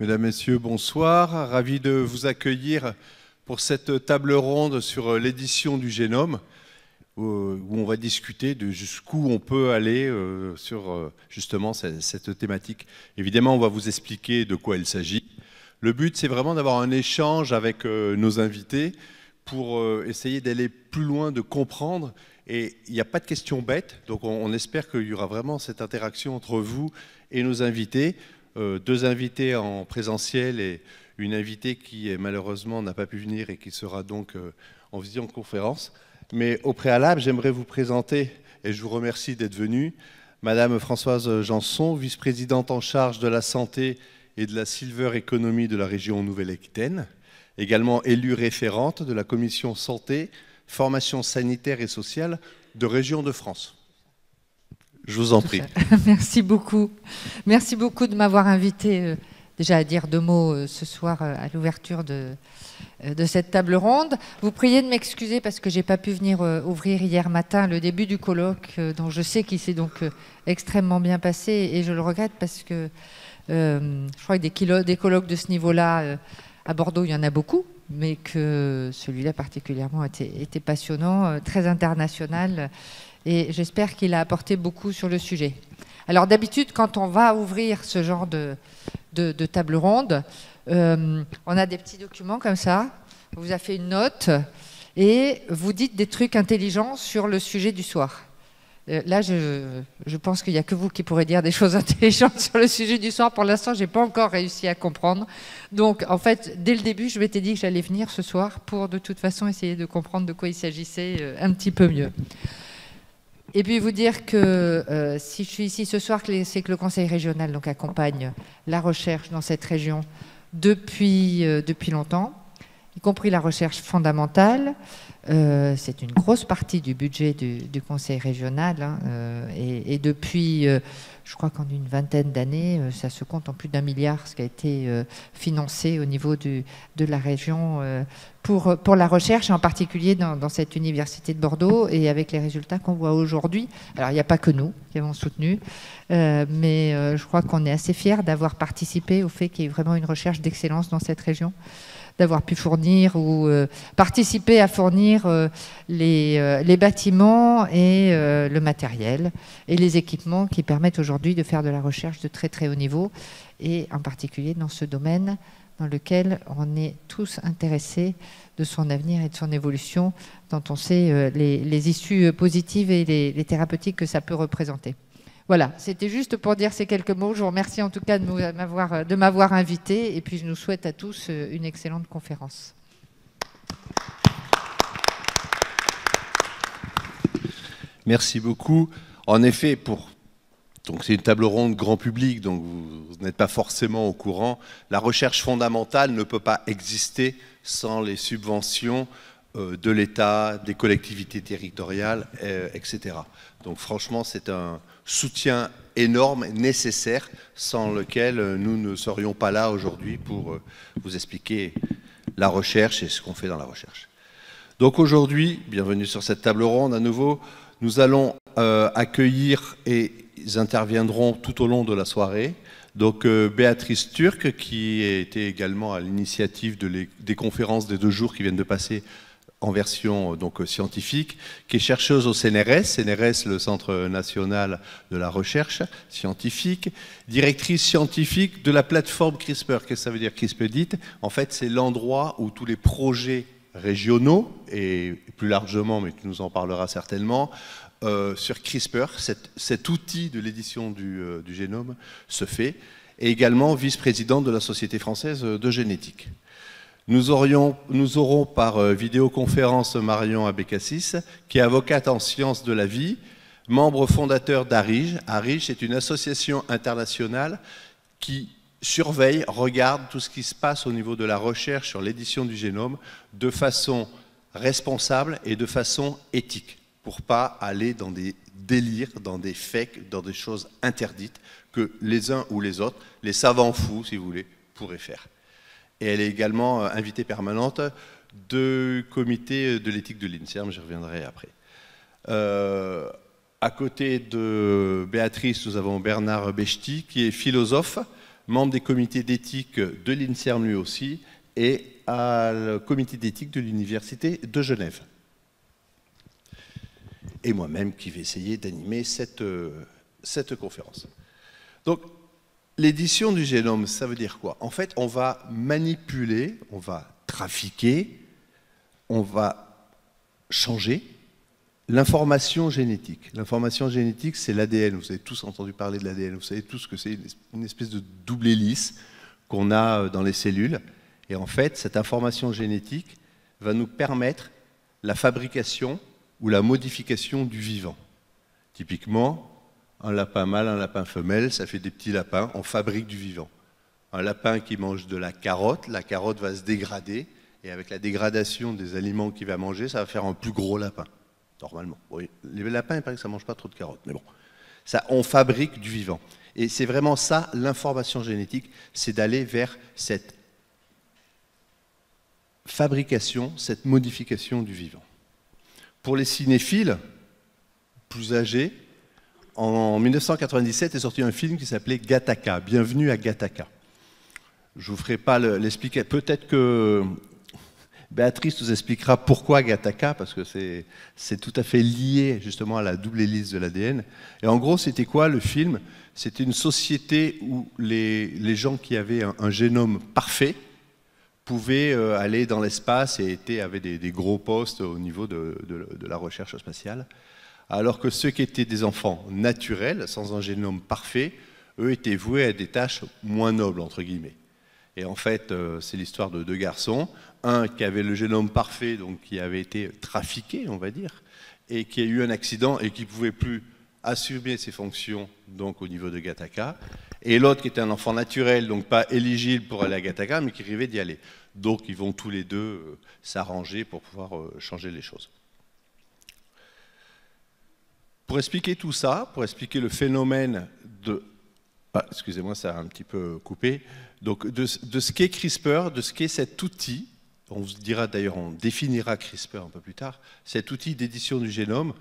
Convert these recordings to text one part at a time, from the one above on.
Mesdames, Messieurs, bonsoir. Ravi de vous accueillir pour cette table ronde sur l'édition du génome, où on va discuter de jusqu'où on peut aller sur justement cette thématique. Évidemment, on va vous expliquer de quoi il s'agit. Le but, c'est vraiment d'avoir un échange avec nos invités pour essayer d'aller plus loin, de comprendre. Et il n'y a pas de questions bêtes, donc on espère qu'il y aura vraiment cette interaction entre vous et nos invités. Deux invités en présentiel et une invitée qui malheureusement n'a pas pu venir et qui sera donc en visioconférence. Mais au préalable, j'aimerais vous présenter, et je vous remercie d'être venu, Madame Françoise Janson, vice-présidente en charge de la santé et de la silver economy de la région Nouvelle-Aquitaine, également élue référente de la commission santé, formation sanitaire et sociale de Région de France. Je vous en prie. Merci beaucoup. Merci beaucoup de m'avoir invité déjà à dire deux mots ce soir à l'ouverture de cette table ronde. Vous priez de m'excuser parce que je n'ai pas pu venir ouvrir hier matin le début du colloque, dont je sais qu'il s'est donc extrêmement bien passé et je le regrette parce que je crois que des colloques de ce niveau-là à Bordeaux, il y en a beaucoup, mais que celui-là particulièrement était passionnant, très international. Et j'espère qu'il a apporté beaucoup sur le sujet. Alors d'habitude, quand on va ouvrir ce genre de table ronde, on a des petits documents comme ça, on vous a fait une note, et vous dites des trucs intelligents sur le sujet du soir. Là, je pense qu'il n'y a que vous qui pourrez dire des choses intelligentes sur le sujet du soir. Pour l'instant, je n'ai pas encore réussi à comprendre. Donc, en fait, dès le début, je m'étais dit que j'allais venir ce soir pour, de toute façon, essayer de comprendre de quoi il s'agissait un petit peu mieux. Et puis vous dire que si je suis ici ce soir, c'est que le Conseil régional donc, accompagne la recherche dans cette région depuis longtemps, y compris la recherche fondamentale. C'est une grosse partie du budget du Conseil régional. Hein, et depuis, je crois qu'en une vingtaine d'années, ça se compte en plus d'1 milliard, ce qui a été financé au niveau de la région pour la recherche, et en particulier dans cette université de Bordeaux, et avec les résultats qu'on voit aujourd'hui. Alors, il n'y a pas que nous qui avons soutenu, mais je crois qu'on est assez fiers d'avoir participé au fait qu'il y ait vraiment une recherche d'excellence dans cette région, d'avoir pu fournir ou participer à fournir les bâtiments et le matériel et les équipements qui permettent aujourd'hui de faire de la recherche de très très haut niveau, et en particulier dans ce domaine dans lequel on est tous intéressés de son avenir et de son évolution, dont on sait les issues positives et les thérapeutiques que ça peut représenter. Voilà, c'était juste pour dire ces quelques mots. Je vous remercie en tout cas de m'avoir invité, et puis je nous souhaite à tous une excellente conférence. Merci beaucoup. En effet, donc c'est une table ronde grand public, donc vous n'êtes pas forcément au courant. La recherche fondamentale ne peut pas exister sans les subventions de l'État, des collectivités territoriales, etc. Donc franchement, c'est un soutien énorme, nécessaire, sans lequel nous ne serions pas là aujourd'hui pour vous expliquer la recherche et ce qu'on fait dans la recherche. Donc aujourd'hui, bienvenue sur cette table ronde à nouveau, nous allons accueillir, et ils interviendront tout au long de la soirée, donc Béatrice Turc, qui était également à l'initiative des conférences des 2 jours qui viennent de passer en version donc scientifique, qui est chercheuse au CNRS. CNRS, le Centre national de la recherche scientifique, directrice scientifique de la plateforme CRISPR. Qu'est-ce que ça veut dire CRISPR-DIT? En fait, c'est l'endroit où tous les projets régionaux, et plus largement, mais tu nous en parleras certainement, sur CRISPR, cet outil de l'édition du génome se fait, et également vice-présidente de la Société française de génétique. Nous aurons par vidéoconférence Marion Abécassis, qui est avocate en sciences de la vie, membre fondateur d'ARIGE. ARIGE est une association internationale qui surveille, regarde tout ce qui se passe au niveau de la recherche sur l'édition du génome de façon responsable et de façon éthique, pour ne pas aller dans des délires, dans des fakes, dans des choses interdites que les uns ou les autres, les savants fous, si vous voulez, pourraient faire. Et elle est également invitée permanente du comité de l'éthique de l'INSERM, j'y reviendrai après. À côté de Béatrice, nous avons Bernard Bechti, qui est philosophe, membre des comités d'éthique de l'INSERM lui aussi, et à le comité d'éthique de l'Université de Genève. Et moi-même qui vais essayer d'animer cette conférence. Donc, l'édition du génome, ça veut dire quoi? En fait, on va manipuler, on va trafiquer, on va changer l'information génétique. L'information génétique, c'est l'ADN. Vous avez tous entendu parler de l'ADN. Vous savez tous que c'est une espèce de double hélice qu'on a dans les cellules. Et en fait, cette information génétique va nous permettre la fabrication ou la modification du vivant. Typiquement, un lapin mâle, un lapin femelle, ça fait des petits lapins, on fabrique du vivant. Un lapin qui mange de la carotte va se dégrader, et avec la dégradation des aliments qu'il va manger, ça va faire un plus gros lapin, normalement. Oui, les lapins, il paraît que ça ne mange pas trop de carottes, mais bon. Ça, on fabrique du vivant. Et c'est vraiment ça, l'information génétique, c'est d'aller vers cette fabrication, cette modification du vivant. Pour les cinéphiles plus âgés, en 1997 est sorti un film qui s'appelait Gattaca, Bienvenue à Gattaca. Je ne vous ferai pas l'expliquer. Peut-être que Béatrice nous expliquera pourquoi Gattaca, parce que c'est tout à fait lié justement à la double hélice de l'ADN. Et en gros, c'était quoi le film? C'était une société où les gens qui avaient un génome parfait pouvaient aller dans l'espace et avaient des gros postes au niveau de la recherche spatiale. Alors que ceux qui étaient des enfants naturels, sans un génome parfait, eux étaient voués à des tâches moins nobles, entre guillemets. Et en fait, c'est l'histoire de deux garçons, un qui avait le génome parfait, donc qui avait été trafiqué, on va dire, et qui a eu un accident et qui ne pouvait plus assumer ses fonctions donc, au niveau de Gattaca, et l'autre qui était un enfant naturel, donc pas éligible pour aller à Gattaca, mais qui rêvait d'y aller. Donc ils vont tous les deux s'arranger pour pouvoir changer les choses. Pour expliquer tout ça, pour expliquer le phénomène de... Ah, excusez-moi, ça a un petit peu coupé. Donc, de ce qu'est CRISPR, de ce qu'est cet outil, on vous dira d'ailleurs, on définira CRISPR un peu plus tard, cet outil d'édition du génome,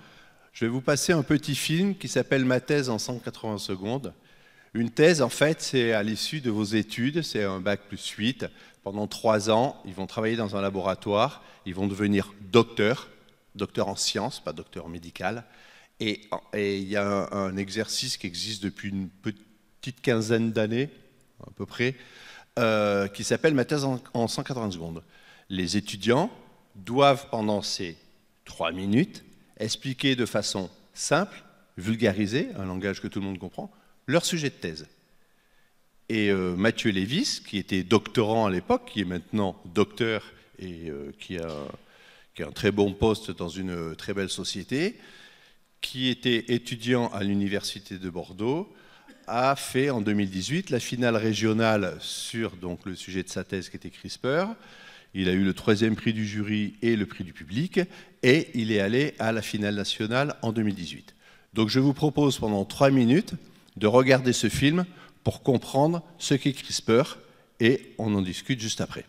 je vais vous passer un petit film qui s'appelle Ma thèse en 180 secondes. Une thèse, en fait, c'est à l'issue de vos études, c'est un bac+8. Pendant 3 ans, ils vont travailler dans un laboratoire, ils vont devenir docteurs en sciences, pas docteur médical. Et il y a un exercice qui existe depuis une petite quinzaine d'années, à peu près, qui s'appelle Ma thèse en 180 secondes. Les étudiants doivent, pendant ces 3 minutes, expliquer de façon simple, vulgarisée, un langage que tout le monde comprend, leur sujet de thèse. Et Mathieu Lévis, qui était doctorant à l'époque, qui est maintenant docteur et qui a un très bon poste dans une très belle société, qui était étudiant à l'Université de Bordeaux, a fait en 2018 la finale régionale sur donc, le sujet de sa thèse qui était CRISPR. Il a eu le 3e prix du jury et le prix du public, et il est allé à la finale nationale en 2018. Donc je vous propose pendant 3 minutes de regarder ce film pour comprendre ce qu'est CRISPR, et on en discute juste après.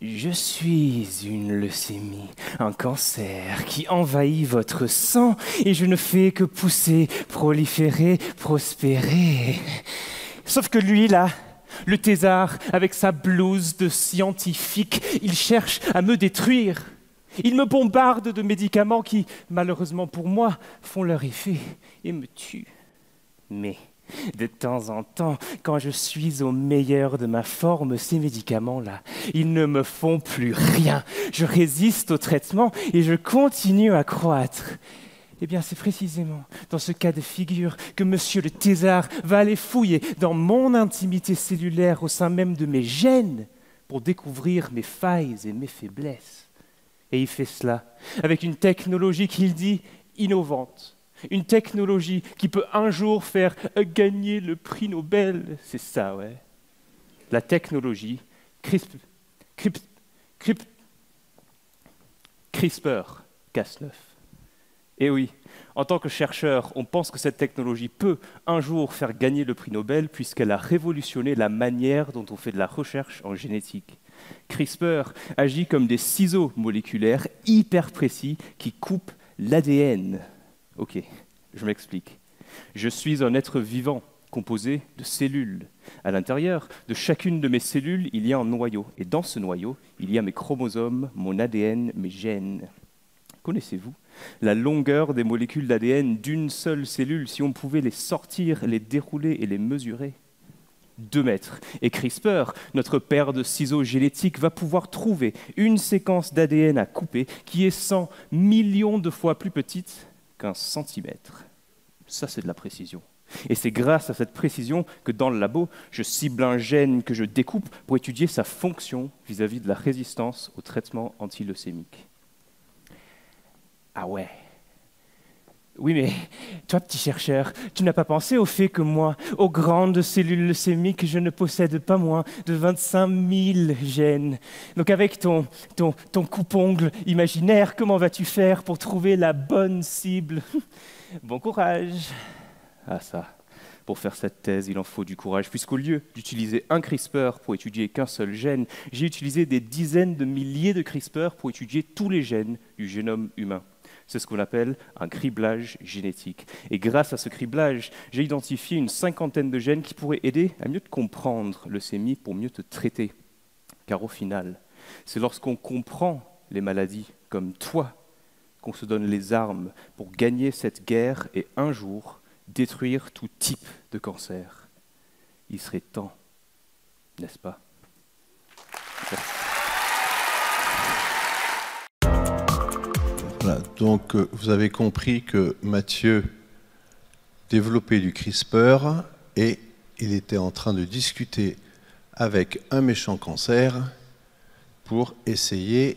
Je suis une leucémie, un cancer qui envahit votre sang et je ne fais que pousser, proliférer, prospérer. Sauf que lui, là, le thésard, avec sa blouse de scientifique, il cherche à me détruire. Il me bombarde de médicaments qui, malheureusement pour moi, font leur effet et me tuent. Mais de temps en temps, quand je suis au meilleur de ma forme, ces médicaments-là, ils ne me font plus rien. Je résiste au traitement et je continue à croître. Eh bien, c'est précisément dans ce cas de figure que Monsieur le Thésard va aller fouiller dans mon intimité cellulaire au sein même de mes gènes pour découvrir mes failles et mes faiblesses. Et il fait cela avec une technologie qu'il dit innovante. Une technologie qui peut un jour faire gagner le prix Nobel. C'est ça, ouais. La technologie CRISPR-Cas9. Et oui, en tant que chercheur, on pense que cette technologie peut un jour faire gagner le prix Nobel puisqu'elle a révolutionné la manière dont on fait de la recherche en génétique. CRISPR agit comme des ciseaux moléculaires hyper précis qui coupent l'ADN. Ok, Je m'explique. Je suis un être vivant, composé de cellules. À l'intérieur de chacune de mes cellules, il y a un noyau. Et dans ce noyau, il y a mes chromosomes, mon ADN, mes gènes. Connaissez-vous la longueur des molécules d'ADN d'une seule cellule si on pouvait les sortir, les dérouler et les mesurer? 2 mètres. Et CRISPR, notre paire de ciseaux génétiques, va pouvoir trouver une séquence d'ADN à couper qui est 100 millions de fois plus petite qu'un centimètre. Ça, c'est de la précision. Et c'est grâce à cette précision que dans le labo, je cible un gène que je découpe pour étudier sa fonction vis-à-vis de la résistance au traitement antileucémique. Ah ouais. Oui, mais toi, petit chercheur, tu n'as pas pensé au fait que moi, aux grandes cellules leucémiques, je ne possède pas moins de 25 000 gènes. Donc avec ton coupe-ongle imaginaire, comment vas-tu faire pour trouver la bonne cible? Bon courage. Ah ça, pour faire cette thèse, il en faut du courage, puisqu'au lieu d'utiliser un CRISPR pour étudier qu'un seul gène, j'ai utilisé des dizaines de milliers de CRISPR pour étudier tous les gènes du génome humain. C'est ce qu'on appelle un criblage génétique. Et grâce à ce criblage, j'ai identifié une 50aine de gènes qui pourraient aider à mieux te comprendre leucémie pour mieux te traiter. Car au final, c'est lorsqu'on comprend les maladies comme toi qu'on se donne les armes pour gagner cette guerre et un jour détruire tout type de cancer. Il serait temps, n'est-ce pas? Merci. Voilà, donc vous avez compris que Mathieu développait du CRISPR et il était en train de discuter avec un méchant cancer pour essayer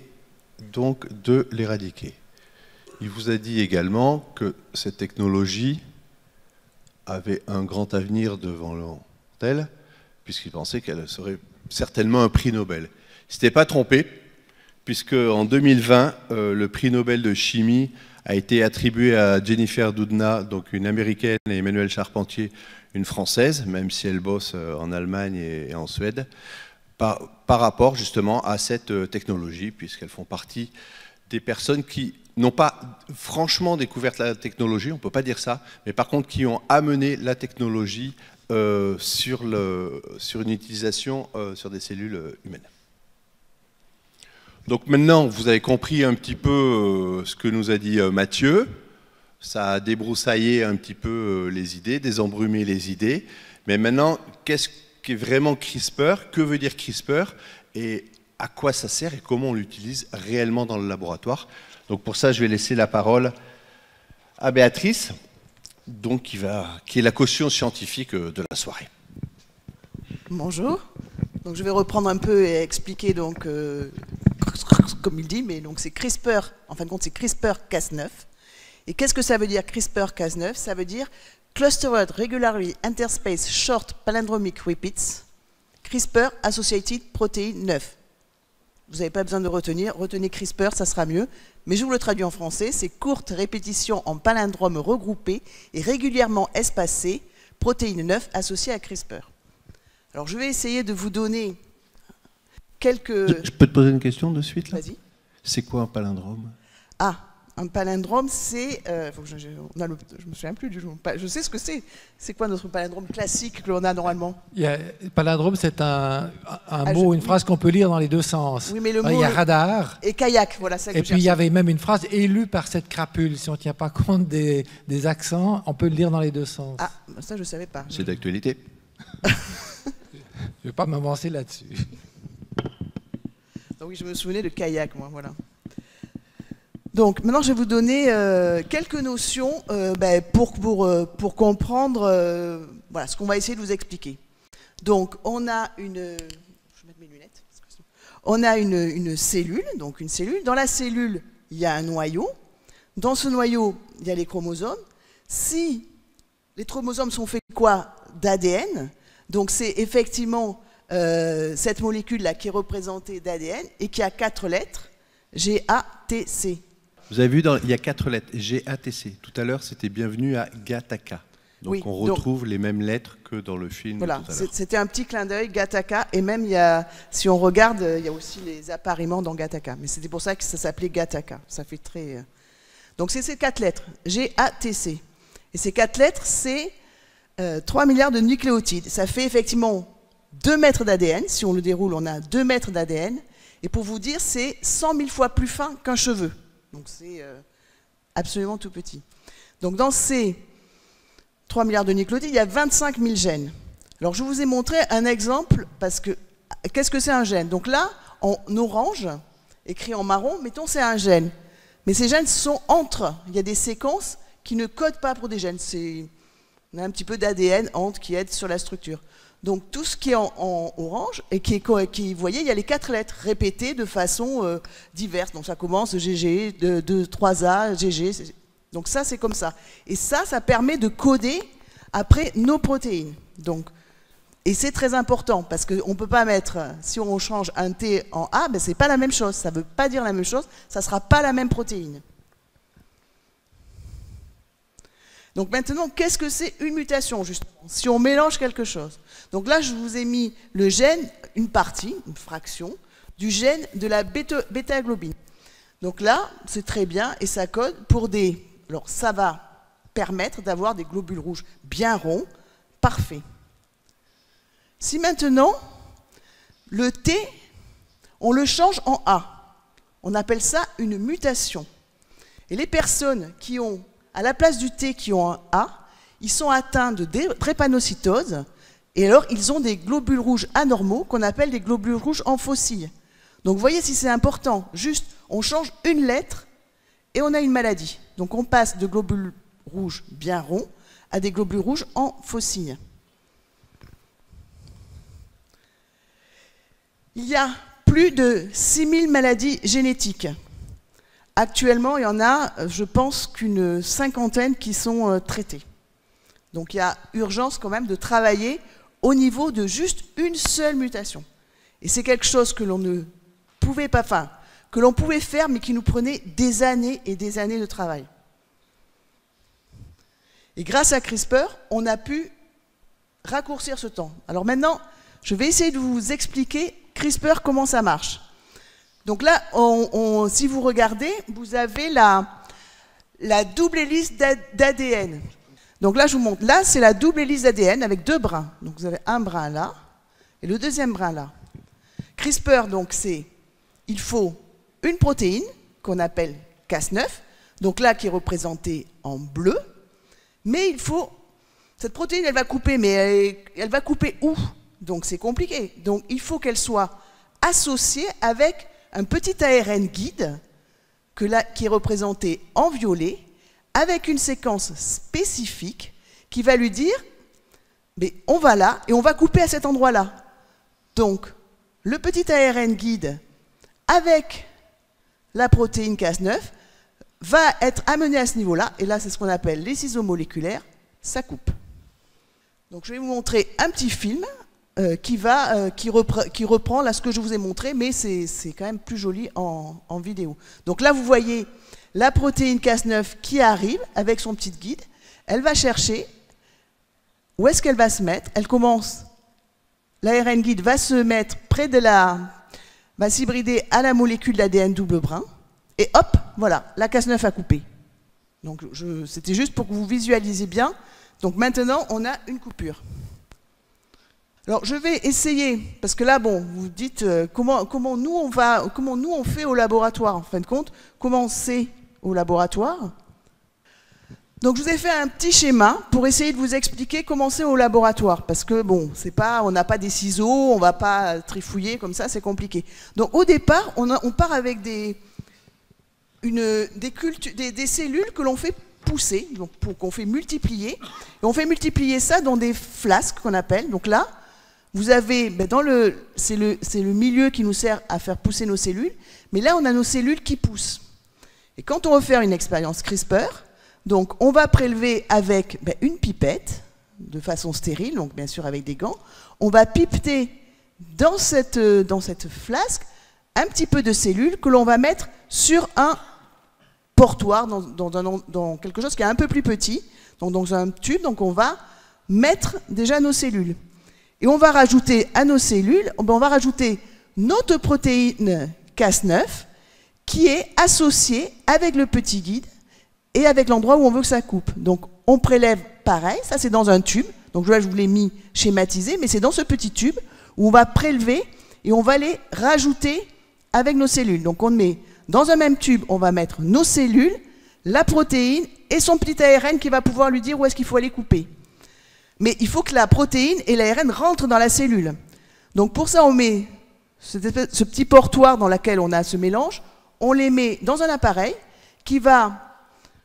donc de l'éradiquer. Il vous a dit également que cette technologie avait un grand avenir devant elle, puisqu'il pensait qu'elle serait certainement un prix Nobel. Il ne s'était pas trompé, puisque en 2020, le prix Nobel de chimie a été attribué à Jennifer Doudna, donc une américaine, et Emmanuelle Charpentier, une française, même si elle bosse en Allemagne et en Suède, par rapport justement à cette technologie, puisqu'elles font partie des personnes qui n'ont pas franchement découvert la technologie, on ne peut pas dire ça, mais par contre qui ont amené la technologie sur une utilisation sur des cellules humaines. Donc maintenant, vous avez compris un petit peu ce que nous a dit Mathieu. Ça a débroussaillé un petit peu les idées, désembrumé les idées. Mais maintenant, qu'est-ce qu'est vraiment CRISPR? Que veut dire CRISPR? Et à quoi ça sert et comment on l'utilise réellement dans le laboratoire? Donc pour ça, je vais laisser la parole à Béatrice, donc qui est la caution scientifique de la soirée. Bonjour. Donc je vais reprendre un peu et expliquer donc comme il dit, mais donc c'est CRISPR. En fin de compte, c'est CRISPR-Cas9. Et qu'est-ce que ça veut dire CRISPR-Cas9? Ça veut dire Clustered Regularly Interspace Short Palindromic Repeats, CRISPR Associated Protein 9. Vous n'avez pas besoin de retenir, retenez CRISPR, ça sera mieux. Mais je vous le traduis en français, c'est courte répétition en palindrome regroupé et régulièrement espacée, protéine 9 associée à CRISPR. Alors je vais essayer de vous donner quelques... Je peux te poser une question de suite là? Vas-y. C'est quoi un palindrome? Ah, un palindrome, c'est... je me souviens plus du jour. Je sais ce que c'est. C'est quoi notre palindrome classique que l'on a normalement? Palindrome, c'est un mot, une phrase qu'on peut lire dans les deux sens. Oui, mais le mot, il y a radar. Et kayak, voilà ça que Et puis il y avait même une phrase élue par cette crapule. Si on ne tient pas compte des accents, on peut le lire dans les deux sens. Ah, ça je ne savais pas. C'est d'actualité. Je ne vais pas m'avancer là-dessus. Donc oui, je me souvenais de kayak, moi, voilà. Donc maintenant, je vais vous donner quelques notions pour comprendre voilà, ce qu'on va essayer de vous expliquer. Donc, on a une... Je vais mettre mes lunettes. On a une cellule, donc une cellule. Dans la cellule, il y a un noyau. Dans ce noyau, il y a les chromosomes. Si les chromosomes sont faits quoi? D'ADN. Donc, c'est effectivement cette molécule-là qui est représentée d'ADN et qui a 4 lettres, GATC. Vous avez vu, il y a 4 lettres, GATC. Tout à l'heure, c'était bienvenue à Gattaca. Donc oui, on retrouve les mêmes lettres que dans le film. Voilà, c'était un petit clin d'œil, Gattaca. Et même, si on regarde, il y a aussi les appariements dans Gattaca. Mais c'était pour ça que ça s'appelait Gattaca. Ça fait très... Donc c'est ces 4 lettres, GATC. Et ces 4 lettres, c'est 3 milliards de nucléotides. Ça fait effectivement 2 mètres d'ADN. Si on le déroule, on a 2 mètres d'ADN. Et pour vous dire, c'est 100 000 fois plus fin qu'un cheveu. Donc c'est absolument tout petit. Donc dans ces 3 milliards de nucléotides, il y a 25 000 gènes. Alors je vous ai montré un exemple, parce que qu'est-ce que c'est un gène? Donc là, en orange, écrit en marron, mettons c'est un gène. Mais ces gènes sont entre. Il y a des séquences qui ne codent pas pour des gènes. On a un petit peu d'ADN entre qui aide sur la structure. Donc tout ce qui est en orange, et vous voyez, il y a les 4 lettres répétées de façon diverse. Donc ça commence GG, 3A, GG. Donc ça, c'est comme ça. Et ça permet de coder après nos protéines. Donc, et c'est très important, parce qu'on ne peut pas mettre, si on change un T en A, ben ce n'est pas la même chose. Ça ne veut pas dire la même chose, ça ne sera pas la même protéine. Donc maintenant, qu'est-ce que c'est une mutation, justement, si on mélange quelque chose? Donc là, je vous ai mis le gène, une partie, une fraction, du gène de la bêta-globine. Donc là, c'est très bien, et ça code pour des... Alors ça va permettre d'avoir des globules rouges bien ronds, parfaits. Si maintenant, le T, on le change en A, on appelle ça une mutation. Et les personnes qui ont, à la place du T, qui ont un A, ils sont atteints de drépanocytose, et alors ils ont des globules rouges anormaux qu'on appelle des globules rouges en fossiles. Donc vous voyez si c'est important, juste on change une lettre et on a une maladie. Donc on passe de globules rouges bien ronds à des globules rouges en fossiles. Il y a plus de 6000 maladies génétiques. Actuellement, il y en a, je pense, qu'une cinquantaine qui sont traitées. Donc il y a urgence quand même de travailler au niveau de juste une seule mutation. Et c'est quelque chose que l'on ne pouvait pas, enfin, que l'on pouvait faire, mais qui nous prenait des années et des années de travail. Et grâce à CRISPR, on a pu raccourcir ce temps. Alors maintenant, je vais essayer de vous expliquer CRISPR, comment ça marche. Donc là, si vous regardez, vous avez la double hélice d'ADN. Donc là, je vous montre. Là, c'est la double hélice d'ADN avec 2 brins. Donc vous avez un brin là et le deuxième brin là. CRISPR, donc il faut une protéine qu'on appelle Cas9, donc là qui est représentée en bleu, mais il faut, cette protéine elle va couper, mais elle va couper où? Donc c'est compliqué. Donc il faut qu'elle soit associée avec un petit ARN guide qui est représenté en violet, avec une séquence spécifique qui va lui dire, mais on va là et on va couper à cet endroit-là. Donc le petit ARN guide avec la protéine Cas9 va être amené à ce niveau-là, et là c'est ce qu'on appelle les ciseaux moléculaires, ça coupe. Donc je vais vous montrer un petit film qui reprend là ce que je vous ai montré, mais c'est quand même plus joli en vidéo. Donc là vous voyez la protéine Cas9 qui arrive avec son petit guide, elle va chercher où est-ce qu'elle va se mettre, elle commence, l'ARN guide va se mettre près de va s'hybrider à la molécule d'ADN double brin, et hop, voilà, la Cas9 a coupé. Donc c'était juste pour que vous visualisiez bien. Donc maintenant, on a une coupure. Alors je vais essayer, parce que là, bon, vous dites comment nous on fait au laboratoire, en fin de compte, comment on sait au laboratoire. Donc je vous ai fait un petit schéma pour essayer de vous expliquer comment c'est au laboratoire, parce que bon, on n'a pas des ciseaux, on ne va pas trifouiller comme ça, c'est compliqué. Donc au départ, on part avec des cellules que l'on fait pousser, donc qu'on fait multiplier, et on fait multiplier ça dans des flasques qu'on appelle. Donc là, vous avez, c'est le milieu qui nous sert à faire pousser nos cellules, mais là on a nos cellules qui poussent. Et quand on veut faire une expérience CRISPR, donc on va prélever avec une pipette, de façon stérile, donc bien sûr avec des gants, on va pipeter dans cette flasque un petit peu de cellules que l'on va mettre sur un portoir, dans quelque chose qui est un peu plus petit, donc dans un tube, donc on va mettre déjà nos cellules. Et on va rajouter à nos cellules, on va rajouter notre protéine Cas9 qui est associée avec le petit guide et avec l'endroit où on veut que ça coupe. Donc on prélève pareil, ça c'est dans un tube, donc là je vous l'ai mis schématisé, mais c'est dans ce petit tube où on va prélever et on va les rajouter avec nos cellules. Donc on met dans un même tube, on va mettre nos cellules, la protéine et son petit ARN qui va pouvoir lui dire où est-ce qu'il faut aller couper. Mais il faut que la protéine et l'ARN rentrent dans la cellule. Donc pour ça, on met ce petit portoir dans lequel on a ce mélange, on les met dans un appareil qui va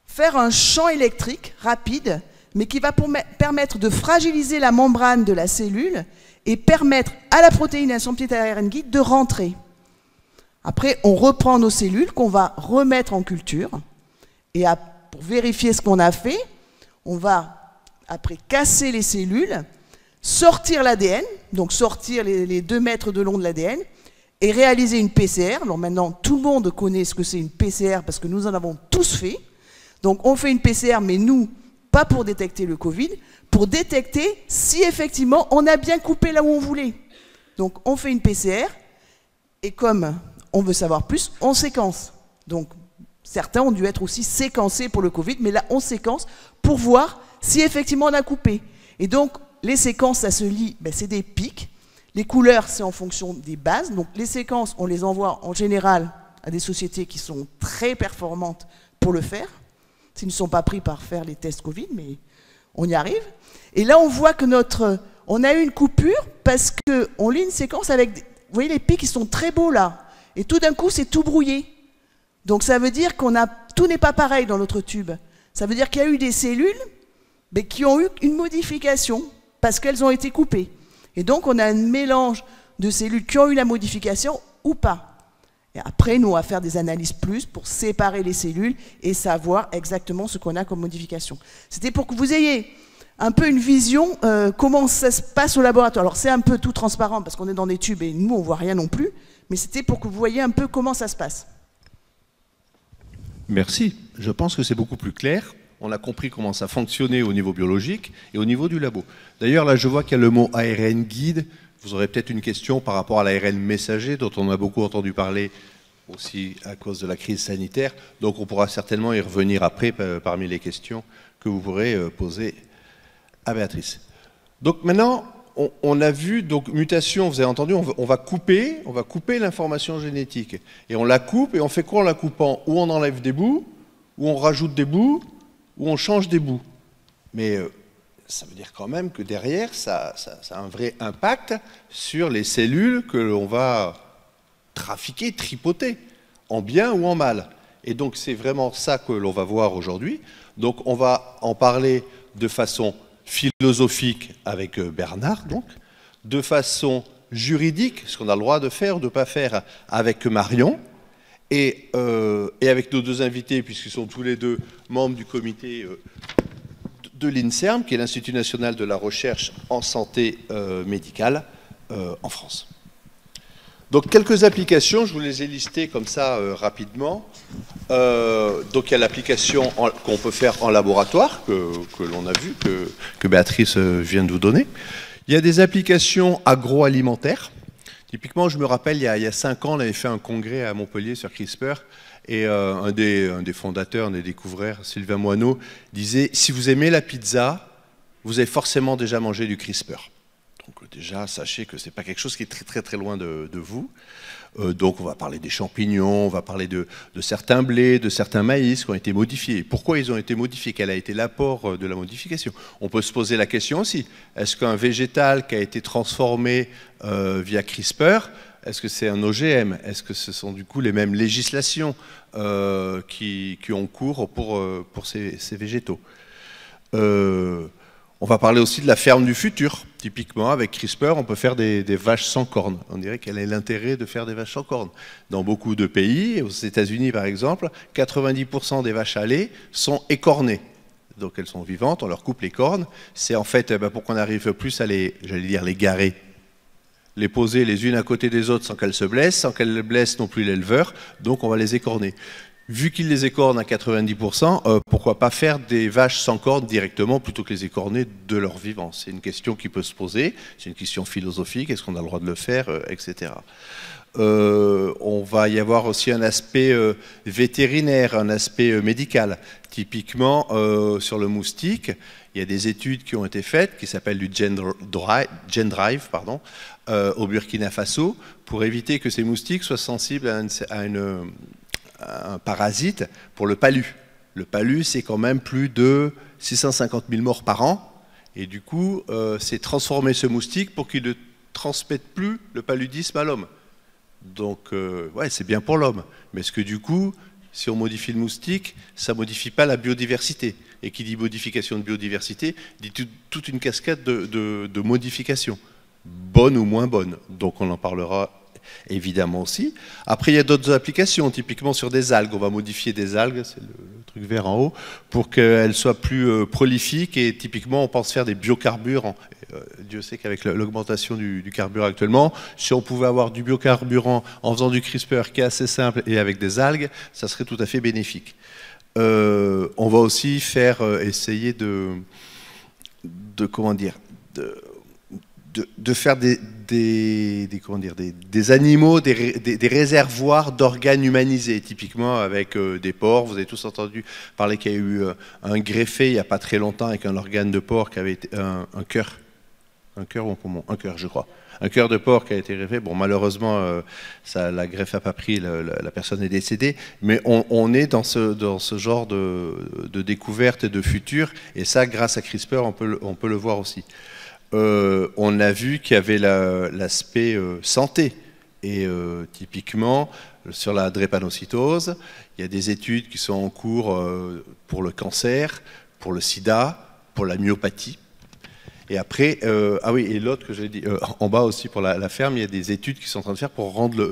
faire un champ électrique rapide, mais qui va permettre de fragiliser la membrane de la cellule et permettre à la protéine et à son petit ARN guide de rentrer. Après, on reprend nos cellules qu'on va remettre en culture. Et pour vérifier ce qu'on a fait, on va, après, casser les cellules, sortir l'ADN, donc sortir les 2 mètres de long de l'ADN, et réaliser une PCR. Alors maintenant, tout le monde connaît ce que c'est une PCR parce que nous en avons tous fait. Donc on fait une PCR, mais nous, pas pour détecter le Covid, pour détecter si effectivement on a bien coupé là où on voulait. Donc on fait une PCR, et comme on veut savoir plus, on séquence. Donc certains ont dû être aussi séquencés pour le Covid, mais là on séquence pour voir si effectivement on a coupé. Et donc les séquences, ça se lit, c'est des pics. Les couleurs, c'est en fonction des bases. Donc les séquences, on les envoie en général à des sociétés qui sont très performantes pour le faire. S'ils ne sont pas pris par faire les tests Covid, mais on y arrive. Et là, on voit que on a eu une coupure parce qu'on lit une séquence avec, vous voyez les pics, ils sont très beaux là. Et tout d'un coup, c'est tout brouillé. Donc ça veut dire tout n'est pas pareil dans notre tube. Ça veut dire qu'il y a eu des cellules qui ont eu une modification parce qu'elles ont été coupées. Et donc on a un mélange de cellules qui ont eu la modification ou pas. Et après, nous, on va faire des analyses plus pour séparer les cellules et savoir exactement ce qu'on a comme modification. C'était pour que vous ayez un peu une vision comment ça se passe au laboratoire. Alors c'est un peu tout transparent parce qu'on est dans des tubes et nous, on ne voit rien non plus. Mais c'était pour que vous voyez un peu comment ça se passe. Merci. Je pense que c'est beaucoup plus clair. On a compris comment ça fonctionnait au niveau biologique et au niveau du labo. D'ailleurs, là, je vois qu'il y a le mot ARN guide. Vous aurez peut-être une question par rapport à l'ARN messager, dont on a beaucoup entendu parler aussi à cause de la crise sanitaire. Donc, on pourra certainement y revenir après parmi les questions que vous pourrez poser à Béatrice. Donc, maintenant, on a vu, donc, mutation, vous avez entendu, on va couper l'information génétique. Et on la coupe, et on fait quoi en la coupant? Ou on enlève des bouts, ou on rajoute des bouts, ou on change des bouts. Mais ça veut dire quand même que derrière, ça a un vrai impact sur les cellules que l'on va trafiquer, tripoter, en bien ou en mal. Et donc c'est vraiment ça que l'on va voir aujourd'hui. Donc on va en parler de façon philosophique avec Bernard, donc, de façon juridique, ce qu'on a le droit de faire ou de ne pas faire avec Marion, et avec nos 2 invités, puisqu'ils sont tous les 2 membres du comité de l'INSERM, qui est l'Institut national de la recherche en santé médicale en France. Donc quelques applications, je vous les ai listées comme ça rapidement. Donc il y a l'application qu'on peut faire en laboratoire, que l'on a vu, que Béatrice vient de vous donner. Il y a des applications agroalimentaires. Typiquement, je me rappelle, il y a 5 ans, on avait fait un congrès à Montpellier sur CRISPR, et un des fondateurs, un des découvreurs, Sylvain Moineau, disait « Si vous aimez la pizza, vous avez forcément déjà mangé du CRISPR ». Donc déjà, sachez que ce n'est pas quelque chose qui est très très très loin de vous. Donc on va parler des champignons, on va parler de certains blés, de certains maïs qui ont été modifiés. Pourquoi ils ont été modifiés? Quel a été l'apport de la modification? On peut se poser la question aussi, est-ce qu'un végétal qui a été transformé via CRISPR, est-ce que c'est un OGM? Est-ce que ce sont du coup les mêmes législations qui ont cours pour ces végétaux? On va parler aussi de la ferme du futur. Typiquement, avec CRISPR, on peut faire des vaches sans cornes. On dirait quel est l'intérêt de faire des vaches sans cornes. Dans beaucoup de pays, aux États-Unis par exemple, 90% des vaches à lait sont écornées. Donc elles sont vivantes, on leur coupe les cornes. C'est en fait pour qu'on arrive plus à les garer, les poser les unes à côté des autres sans qu'elles se blessent, sans qu'elles blessent non plus l'éleveur. Donc on va les écorner. Vu qu'ils les écornent à 90%, pourquoi pas faire des vaches sans cornes directement plutôt que les écorner de leur vivant? C'est une question qui peut se poser, c'est une question philosophique, est-ce qu'on a le droit de le faire, etc. On va y avoir aussi un aspect vétérinaire, un aspect médical. Typiquement, sur le moustique, il y a des études qui ont été faites, qui s'appellent du GenDrive, pardon, au Burkina Faso, pour éviter que ces moustiques soient sensibles à un parasite pour le palu. Le palu, c'est quand même plus de 650 000 morts par an. Et du coup, c'est transformer ce moustique pour qu'il ne transmette plus le paludisme à l'homme. Donc, ouais, c'est bien pour l'homme. Mais est-ce que du coup, si on modifie le moustique, ça ne modifie pas la biodiversité? Et qui dit modification de biodiversité, dit toute une cascade de modifications, bonnes ou moins bonnes. Donc on en parlera évidemment aussi. Après, il y a d'autres applications, typiquement sur des algues. On va modifier des algues, c'est le truc vert en haut, pour qu'elles soient plus prolifiques. Et typiquement, on pense faire des biocarburants. Dieu sait qu'avec l'augmentation du carburant actuellement, si on pouvait avoir du biocarburant en faisant du CRISPR qui est assez simple et avec des algues, ça serait tout à fait bénéfique. On va aussi essayer comment dire, de faire des animaux, des réservoirs d'organes humanisés, typiquement avec des porcs. Vous avez tous entendu parler qu'il y a eu un greffé il n'y a pas très longtemps avec un organe de porc qui avait été un cœur ou un poumon, un cœur je crois. Un cœur de porc qui a été greffé. Bon, malheureusement, la greffe n'a pas pris, la personne est décédée. Mais on est dans ce genre de découverte et de futur. Et ça, grâce à CRISPR, on peut le voir aussi. On a vu qu'il y avait l'aspect santé. Et typiquement, sur la drépanocytose, il y a des études qui sont en cours pour le cancer, pour le sida, pour la myopathie. Et après, ah oui, et l'autre que j'ai dit, en bas aussi pour la ferme, il y a des études qui sont en train de faire pour rendre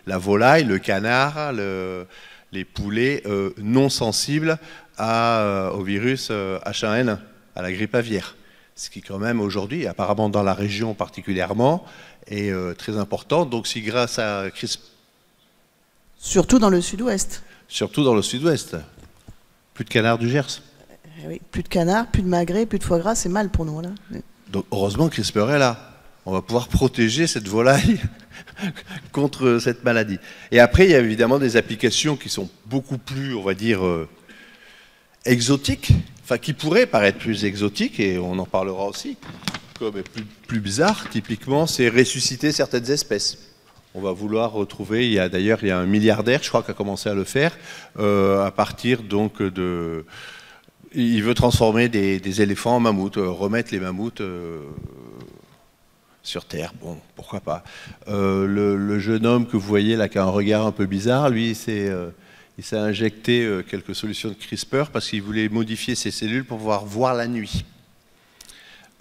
la volaille, le canard, les poulets non sensibles au virus H1N1, à la grippe aviaire. Ce qui quand même aujourd'hui, apparemment dans la région particulièrement, est très important. Donc si grâce à CRISPR... Surtout dans le sud-ouest. Surtout dans le sud-ouest. Plus de canards du Gers. Oui, plus de canards, plus de magrets, plus de foie gras, c'est mal pour nous. Là. Donc heureusement que CRISPR est là. On va pouvoir protéger cette volaille contre cette maladie. Et après, il y a évidemment des applications qui sont beaucoup plus, on va dire, exotiques, enfin qui pourraient paraître plus exotiques, et on en parlera aussi, comme plus bizarre, typiquement, c'est ressusciter certaines espèces. On va vouloir retrouver, d'ailleurs, il y a un milliardaire, je crois, qui a commencé à le faire, à partir donc de... Il veut transformer des éléphants en mammouths, remettre les mammouths sur Terre. Bon, pourquoi pas. Le jeune homme que vous voyez là, qui a un regard un peu bizarre, lui, il s'est injecté quelques solutions de CRISPR parce qu'il voulait modifier ses cellules pour pouvoir voir la nuit.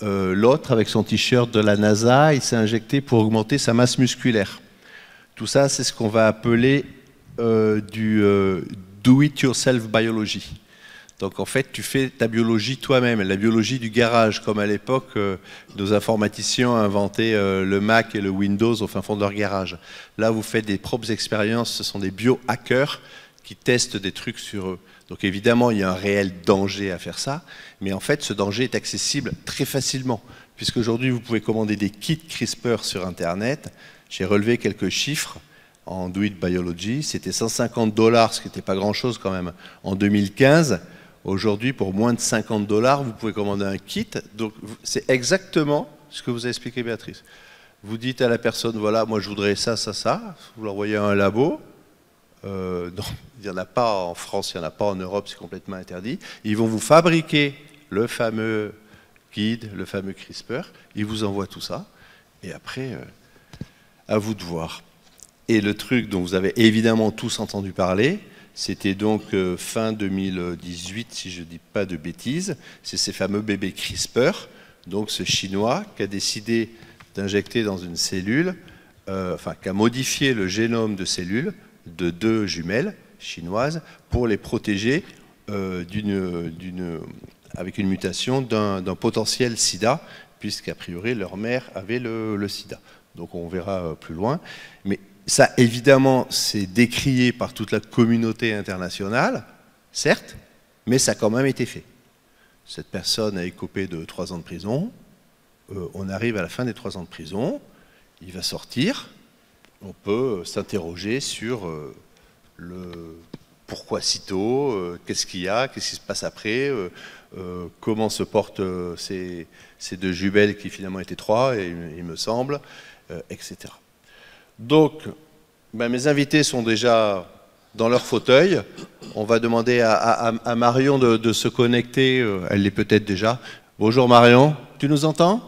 L'autre, avec son t-shirt de la NASA, il s'est injecté pour augmenter sa masse musculaire. Tout ça, c'est ce qu'on va appeler du do-it-yourself biology. Donc en fait, tu fais ta biologie toi-même, la biologie du garage, comme à l'époque, nos informaticiens inventaient le Mac et le Windows au fin fond de leur garage. Là, vous faites des propres expériences, ce sont des biohackers qui testent des trucs sur eux. Donc évidemment, il y a un réel danger à faire ça, mais en fait, ce danger est accessible très facilement, puisqu'aujourd'hui, vous pouvez commander des kits CRISPR sur Internet. J'ai relevé quelques chiffres en Do It Biology, c'était 150 $, ce qui n'était pas grand-chose quand même, en 2015. Aujourd'hui, pour moins de 50 $, vous pouvez commander un kit. Donc, c'est exactement ce que vous a expliqué Béatrice. Vous dites à la personne, voilà, moi je voudrais ça, ça, ça. Vous l'envoyez à un labo. Non, il n'y en a pas en France, il n'y en a pas en Europe, c'est complètement interdit. Ils vont vous fabriquer le fameux guide, le fameux CRISPR. Ils vous envoient tout ça. Et après, à vous de voir. Et le truc dont vous avez évidemment tous entendu parler, c'était donc fin 2018, si je ne dis pas de bêtises, c'est ces fameux bébés CRISPR, donc ce Chinois qui a décidé d'injecter dans une cellule, qui a modifié le génome de cellules de 2 jumelles chinoises pour les protéger avec une mutation d'un potentiel sida, puisqu'a priori leur mère avait le sida. Donc on verra plus loin. Mais ça, évidemment, c'est décrié par toute la communauté internationale, certes, mais ça a quand même été fait. Cette personne a écopé de 3 ans de prison. On arrive à la fin des 3 ans de prison. Il va sortir. on peut s'interroger sur le pourquoi si tôt, qu'est-ce qu'il y a, qu'est-ce qui se passe après, comment se portent ces deux jumelles qui finalement étaient trois, il me semble, etc. Donc, mes invités sont déjà dans leur fauteuil. On va demander à Marion de se connecter, elle l'est peut-être déjà. Bonjour Marion, tu nous entends?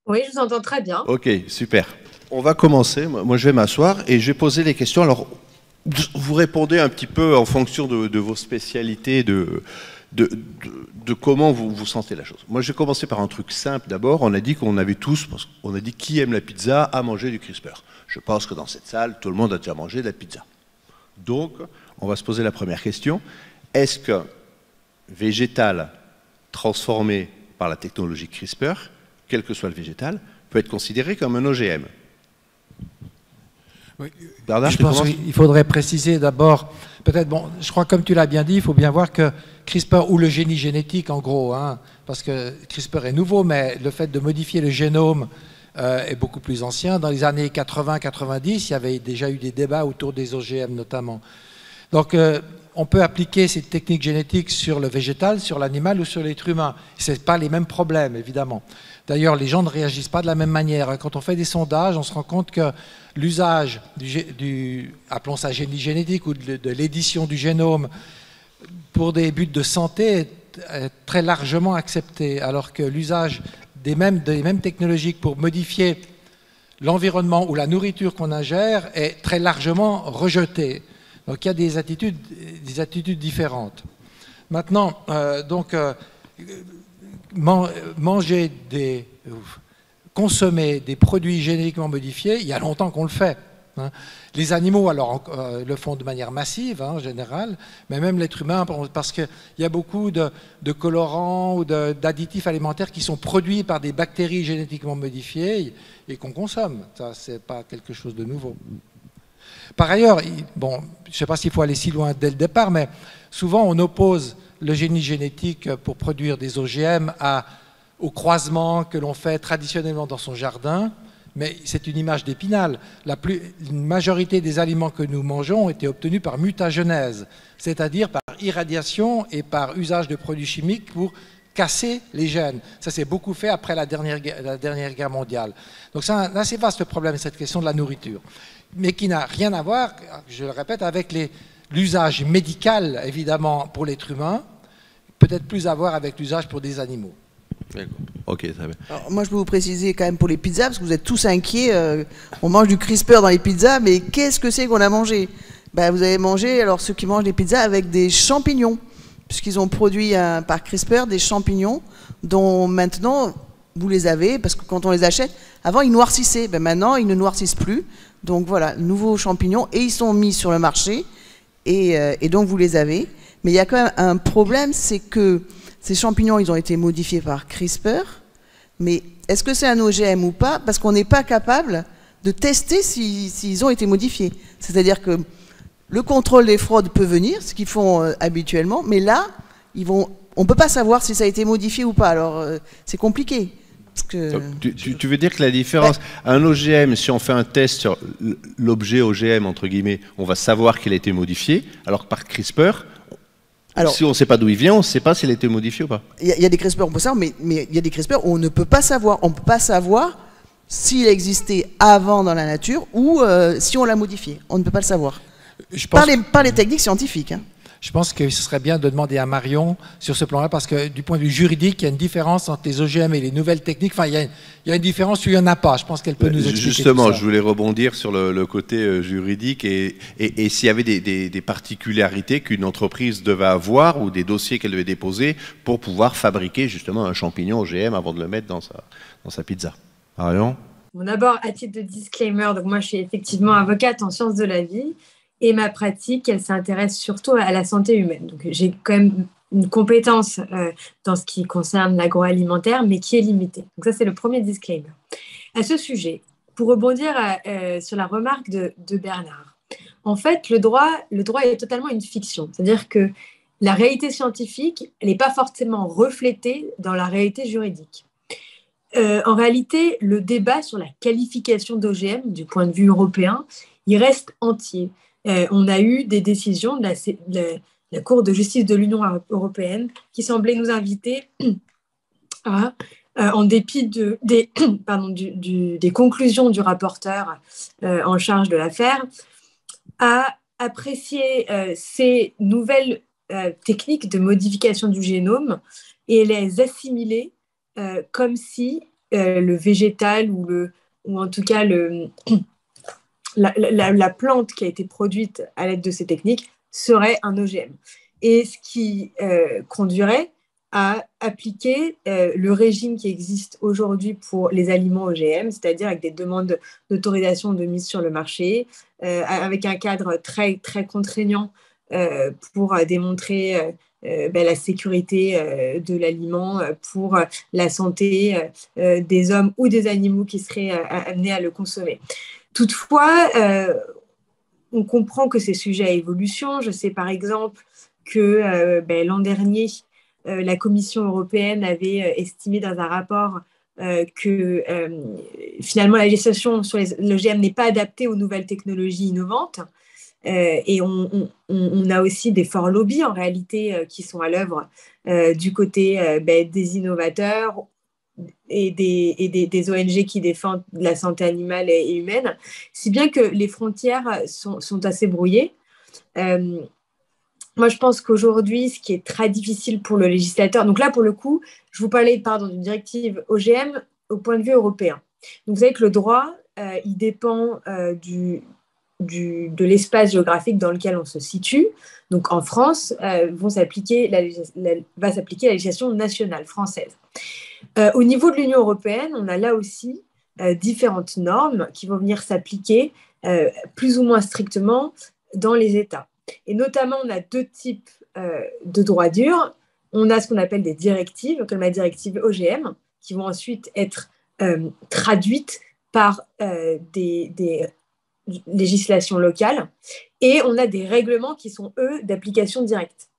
Oui, je vous entends très bien. Ok, super. On va commencer, moi je vais m'asseoir et je vais poser les questions. Alors, vous répondez un petit peu en fonction de vos spécialités, de comment vous sentez la chose. Moi, je vais commencer par un truc simple d'abord. On a dit qu'on avait tous, on a dit qui aime la pizza à manger du CRISPR. Je pense que dans cette salle, tout le monde a déjà mangé de la pizza. Donc, on va se poser la première question. Est-ce que végétal transformé par la technologie CRISPR, quel que soit le végétal, peut être considéré comme un OGM? Oui. Bernard, je pense qu'il faudrait préciser d'abord, peut-être, bon, je crois comme tu l'as bien dit, il faut bien voir que CRISPR ou le génie génétique en gros, hein, parce que CRISPR est nouveau, mais le fait de modifier le génome est beaucoup plus ancien. Dans les années 80-90, il y avait déjà eu des débats autour des OGM notamment. Donc on peut appliquer cette technique génétique sur le végétal, sur l'animal ou sur l'être humain. Ce n'est pas les mêmes problèmes, évidemment. D'ailleurs, les gens ne réagissent pas de la même manière. Quand on fait des sondages, on se rend compte que l'usage appelons ça génie génétique ou de l'édition du génome pour des buts de santé est très largement accepté, alors que l'usage des mêmes technologies pour modifier l'environnement ou la nourriture qu'on ingère est très largement rejeté. Donc il y a des attitudes différentes. Maintenant, consommer des produits génétiquement modifiés, il y a longtemps qu'on le fait. Hein. Les animaux, alors, le font de manière massive, hein, en général, mais même l'être humain, parce qu'il y a beaucoup de colorants ou d'additifs alimentaires qui sont produits par des bactéries génétiquement modifiées et qu'on consomme. Ça, c'est pas quelque chose de nouveau. Par ailleurs, bon, je ne sais pas s'il faut aller si loin dès le départ, mais souvent on oppose le génie génétique pour produire des OGM au croisement que l'on fait traditionnellement dans son jardin, mais c'est une image d'Épinal. Une majorité des aliments que nous mangeons ont été obtenus par mutagenèse, c'est-à-dire par irradiation et par usage de produits chimiques pour casser les gènes. Ça s'est beaucoup fait après la dernière guerre mondiale. Donc c'est un assez vaste problème, cette question de la nourriture, mais qui n'a rien à voir, je le répète, avec l'usage médical, évidemment, pour l'être humain, peut-être plus à voir avec l'usage pour des animaux. Ok, très bien. Alors, moi, je peux vous préciser quand même pour les pizzas, parce que vous êtes tous inquiets. On mange du CRISPR dans les pizzas, mais qu'est-ce que c'est qu'on a mangé? Vous avez mangé, alors ceux qui mangent des pizzas avec des champignons, puisqu'ils ont produit par CRISPR des champignons dont maintenant vous les avez, parce que quand on les achète, avant ils noircissaient, maintenant ils ne noircissent plus. Donc voilà, nouveaux champignons, et ils sont mis sur le marché, et donc vous les avez. Mais il y a quand même un problème, c'est que ces champignons, ils ont été modifiés par CRISPR, mais est-ce que c'est un OGM ou pas? Parce qu'on n'est pas capable de tester s'ils ont été modifiés. C'est-à-dire que le contrôle des fraudes peut venir, ce qu'ils font habituellement, mais là, on ne peut pas savoir si ça a été modifié ou pas. Alors, c'est compliqué. Parce que... tu veux dire que la différence, un OGM, si on fait un test sur l'objet OGM, entre guillemets, on va savoir qu'il a été modifié, alors que par CRISPR, si on ne sait pas d'où il vient, on ne sait pas s'il a été modifié ou pas. Il y a des CRISPR, on peut savoir, mais il y a des CRISPR où on ne peut pas savoir. On ne peut pas savoir s'il existait avant dans la nature ou si on l'a modifié. On ne peut pas le savoir. Par les techniques scientifiques. Hein. Je pense que ce serait bien de demander à Marion sur ce plan-là, parce que du point de vue juridique, il y a une différence entre les OGM et les nouvelles techniques. Enfin, il y a une différence où il n'y en a pas. Je pense qu'elle peut nous expliquer. Justement, tout ça. Je voulais rebondir sur le côté juridique et s'il y avait des particularités qu'une entreprise devait avoir ou des dossiers qu'elle devait déposer pour pouvoir fabriquer justement un champignon OGM avant de le mettre dans sa pizza. Marion ? Bon, d'abord, à titre de disclaimer, donc moi je suis effectivement avocate en sciences de la vie. Et ma pratique, elle s'intéresse surtout à la santé humaine. Donc, j'ai quand même une compétence dans ce qui concerne l'agroalimentaire, mais qui est limitée. Donc, ça, c'est le premier disclaimer. À ce sujet, pour rebondir sur la remarque de Bernard, en fait, le droit est totalement une fiction. C'est-à-dire que la réalité scientifique, elle n'est pas forcément reflétée dans la réalité juridique. En réalité, le débat sur la qualification d'OGM du point de vue européen, il reste entier. On a eu des décisions de la Cour de justice de l'Union européenne qui semblaient nous inviter à, en dépit des conclusions du rapporteur en charge de l'affaire, à apprécier ces nouvelles techniques de modification du génome et les assimiler comme si le végétal ou en tout cas la plante qui a été produite à l'aide de ces techniques serait un OGM. Et ce qui conduirait à appliquer le régime qui existe aujourd'hui pour les aliments OGM, c'est-à-dire avec des demandes d'autorisation de mise sur le marché, avec un cadre très, très contraignant pour démontrer la sécurité de l'aliment pour la santé des hommes ou des animaux qui seraient amenés à le consommer. Toutefois, on comprend que ces sujets à évolution. Je sais par exemple que l'an dernier, la Commission européenne avait estimé dans un rapport que finalement la législation sur l'OGM n'est pas adaptée aux nouvelles technologies innovantes. Et on a aussi des forts lobbies en réalité qui sont à l'œuvre du côté des innovateurs et des ONG qui défendent la santé animale et humaine, si bien que les frontières sont assez brouillées. Moi, je pense qu'aujourd'hui, ce qui est très difficile pour le législateur, donc là, pour le coup, je vous parlais d'une directive OGM au point de vue européen. Donc, vous savez que le droit, il dépend de l'espace géographique dans lequel on se situe. Donc, en France, va s'appliquer la législation nationale française. Au niveau de l'Union européenne, on a là aussi différentes normes qui vont venir s'appliquer plus ou moins strictement dans les États. Et notamment, on a deux types de droits durs. On a ce qu'on appelle des directives, comme la directive OGM, qui vont ensuite être traduites par des législations locales. Et on a des règlements qui sont, eux, d'application directe.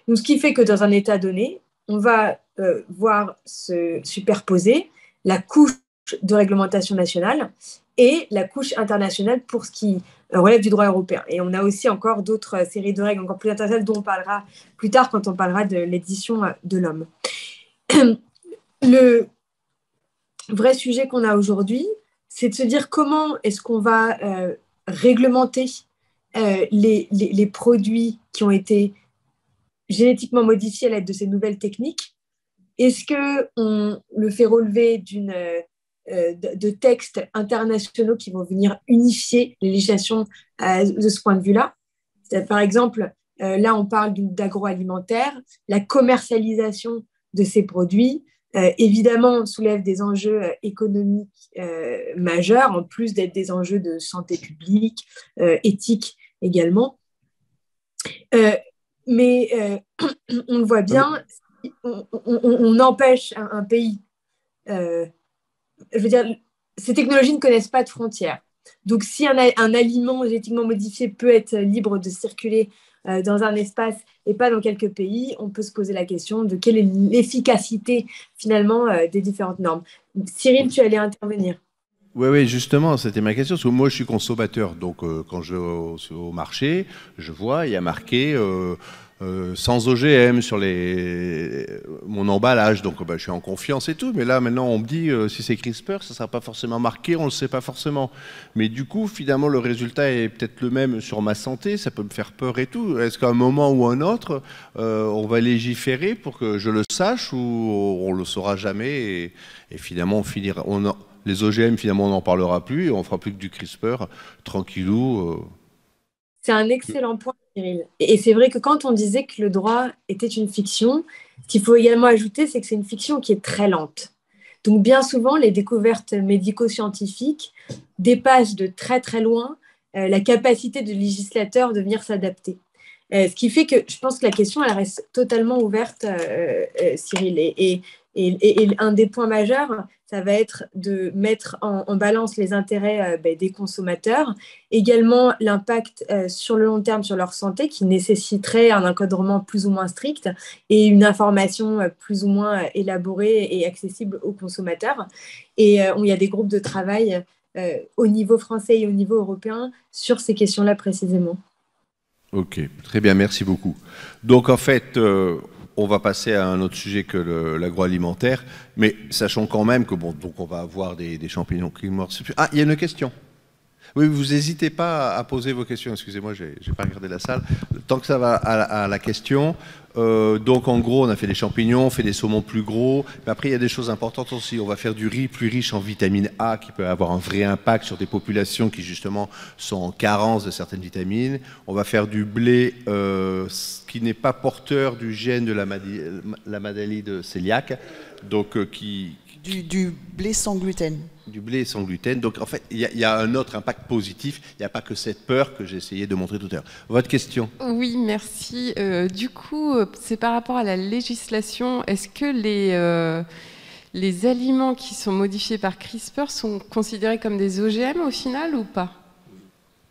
Donc, ce qui fait que dans un État donné, on va voir se superposer la couche de réglementation nationale et la couche internationale pour ce qui relève du droit européen. Et on a aussi encore d'autres séries de règles encore plus internationales dont on parlera plus tard quand on parlera de l'édition de l'homme. Le vrai sujet qu'on a aujourd'hui, c'est de se dire comment est-ce qu'on va réglementer les produits qui ont été génétiquement modifiés à l'aide de ces nouvelles techniques. Est-ce qu'on le fait relever de textes internationaux qui vont venir unifier les législations de ce point de vue-là? Par exemple, là, on parle d'agroalimentaire. La commercialisation de ces produits, évidemment, soulève des enjeux économiques majeurs, en plus d'être des enjeux de santé publique, éthique également. Mais on le voit bien, on empêche un pays. Je veux dire, ces technologies ne connaissent pas de frontières. Donc, si un aliment génétiquement modifié peut être libre de circuler dans un espace et pas dans quelques pays, on peut se poser la question de quelle est l'efficacité finalement des différentes normes. Cyril, tu allais intervenir. Oui, justement, c'était ma question, parce que moi je suis consommateur, donc quand je vais au marché, je vois, il y a marqué sans OGM sur mon emballage, donc je suis en confiance et tout, mais là maintenant on me dit si c'est CRISPR, ça ne sera pas forcément marqué, on ne le sait pas forcément. Mais du coup, finalement, le résultat est peut-être le même sur ma santé, ça peut me faire peur et tout. Est-ce qu'à un moment ou un autre, on va légiférer pour que je le sache ou on ne le saura jamais et finalement on finira... Les OGM, finalement, on n'en parlera plus et on fera plus que du CRISPR, tranquillou. C'est un excellent point, Cyril. Et c'est vrai que quand on disait que le droit était une fiction, ce qu'il faut également ajouter, c'est que c'est une fiction qui est très lente. Donc, bien souvent, les découvertes médico-scientifiques dépassent de très, très loin la capacité du législateur de venir s'adapter. Ce qui fait que je pense que la question, elle reste totalement ouverte, Cyril. Et un des points majeurs, ça va être de mettre en balance les intérêts des consommateurs, également l'impact sur le long terme sur leur santé qui nécessiterait un encadrement plus ou moins strict et une information plus ou moins élaborée et accessible aux consommateurs. Et il y a des groupes de travail au niveau français et au niveau européen sur ces questions-là précisément. Ok, très bien, merci beaucoup. Donc en fait, on va passer à un autre sujet que l'agroalimentaire, mais sachons quand même que bon, donc on va avoir des champignons qui meurent. Ah, il y a une question. Oui, vous n'hésitez pas à poser vos questions. Excusez-moi, j'ai pas regardé la salle. Tant que ça va à la question. Donc en gros, on a fait des champignons, on fait des saumons plus gros. Mais après, il y a des choses importantes aussi. On va faire du riz plus riche en vitamine A, qui peut avoir un vrai impact sur des populations qui justement sont en carence de certaines vitamines. On va faire du blé qui n'est pas porteur du gène de la maladie de cœliaque, donc du blé sans gluten. Du blé sans gluten. Donc en fait, il y a un autre impact positif. Il n'y a pas que cette peur que j'ai essayé de montrer tout à l'heure. Votre question? Oui, merci. Du coup, c'est par rapport à la législation. Est-ce que les aliments qui sont modifiés par CRISPR sont considérés comme des OGM au final ou pas?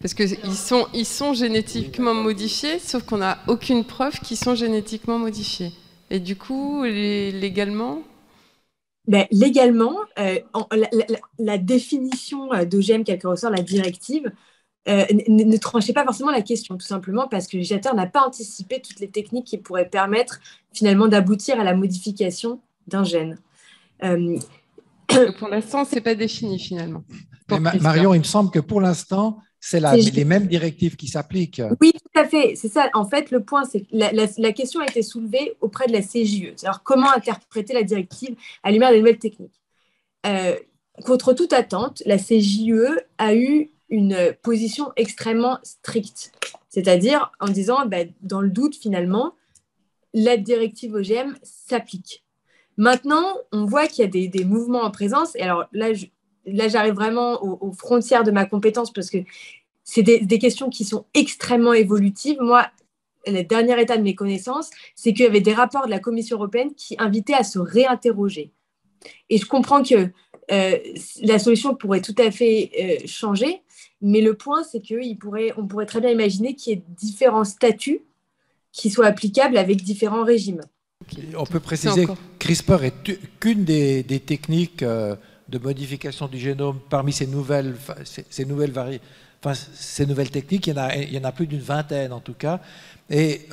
Parce qu'ils sont génétiquement modifiés, sauf qu'on n'a aucune preuve qu'ils sont génétiquement modifiés. Et du coup, légalement? Légalement, la définition d'OGM quelle que ressort la directive ne tranchait pas forcément la question, tout simplement parce que le législateur n'a pas anticipé toutes les techniques qui pourraient permettre finalement d'aboutir à la modification d'un gène. Pour l'instant, ce n'est pas défini finalement. Marion, il me semble que pour l'instant, c'est les mêmes directives qui s'appliquent. Oui, tout à fait. C'est ça. En fait, le point, c'est que la question a été soulevée auprès de la CJUE. Alors, comment interpréter la directive à la lumière des nouvelles techniques? Contre toute attente, la CJUE a eu une position extrêmement stricte. C'est-à-dire en disant, dans le doute, finalement, la directive OGM s'applique. Maintenant, on voit qu'il y a des mouvements en présence. Et alors là, j'arrive vraiment aux frontières de ma compétence parce que c'est des questions qui sont extrêmement évolutives. Moi, la dernière étape de mes connaissances, c'est qu'il y avait des rapports de la Commission européenne qui invitaient à se réinterroger. Et je comprends que la solution pourrait tout à fait changer, mais le point, c'est qu'on pourrait très bien imaginer qu'il y ait différents statuts qui soient applicables avec différents régimes. On peut préciser que CRISPR est qu'une des techniques de modification du génome parmi ces nouvelles techniques. Il y en a plus d'une vingtaine en tout cas. Et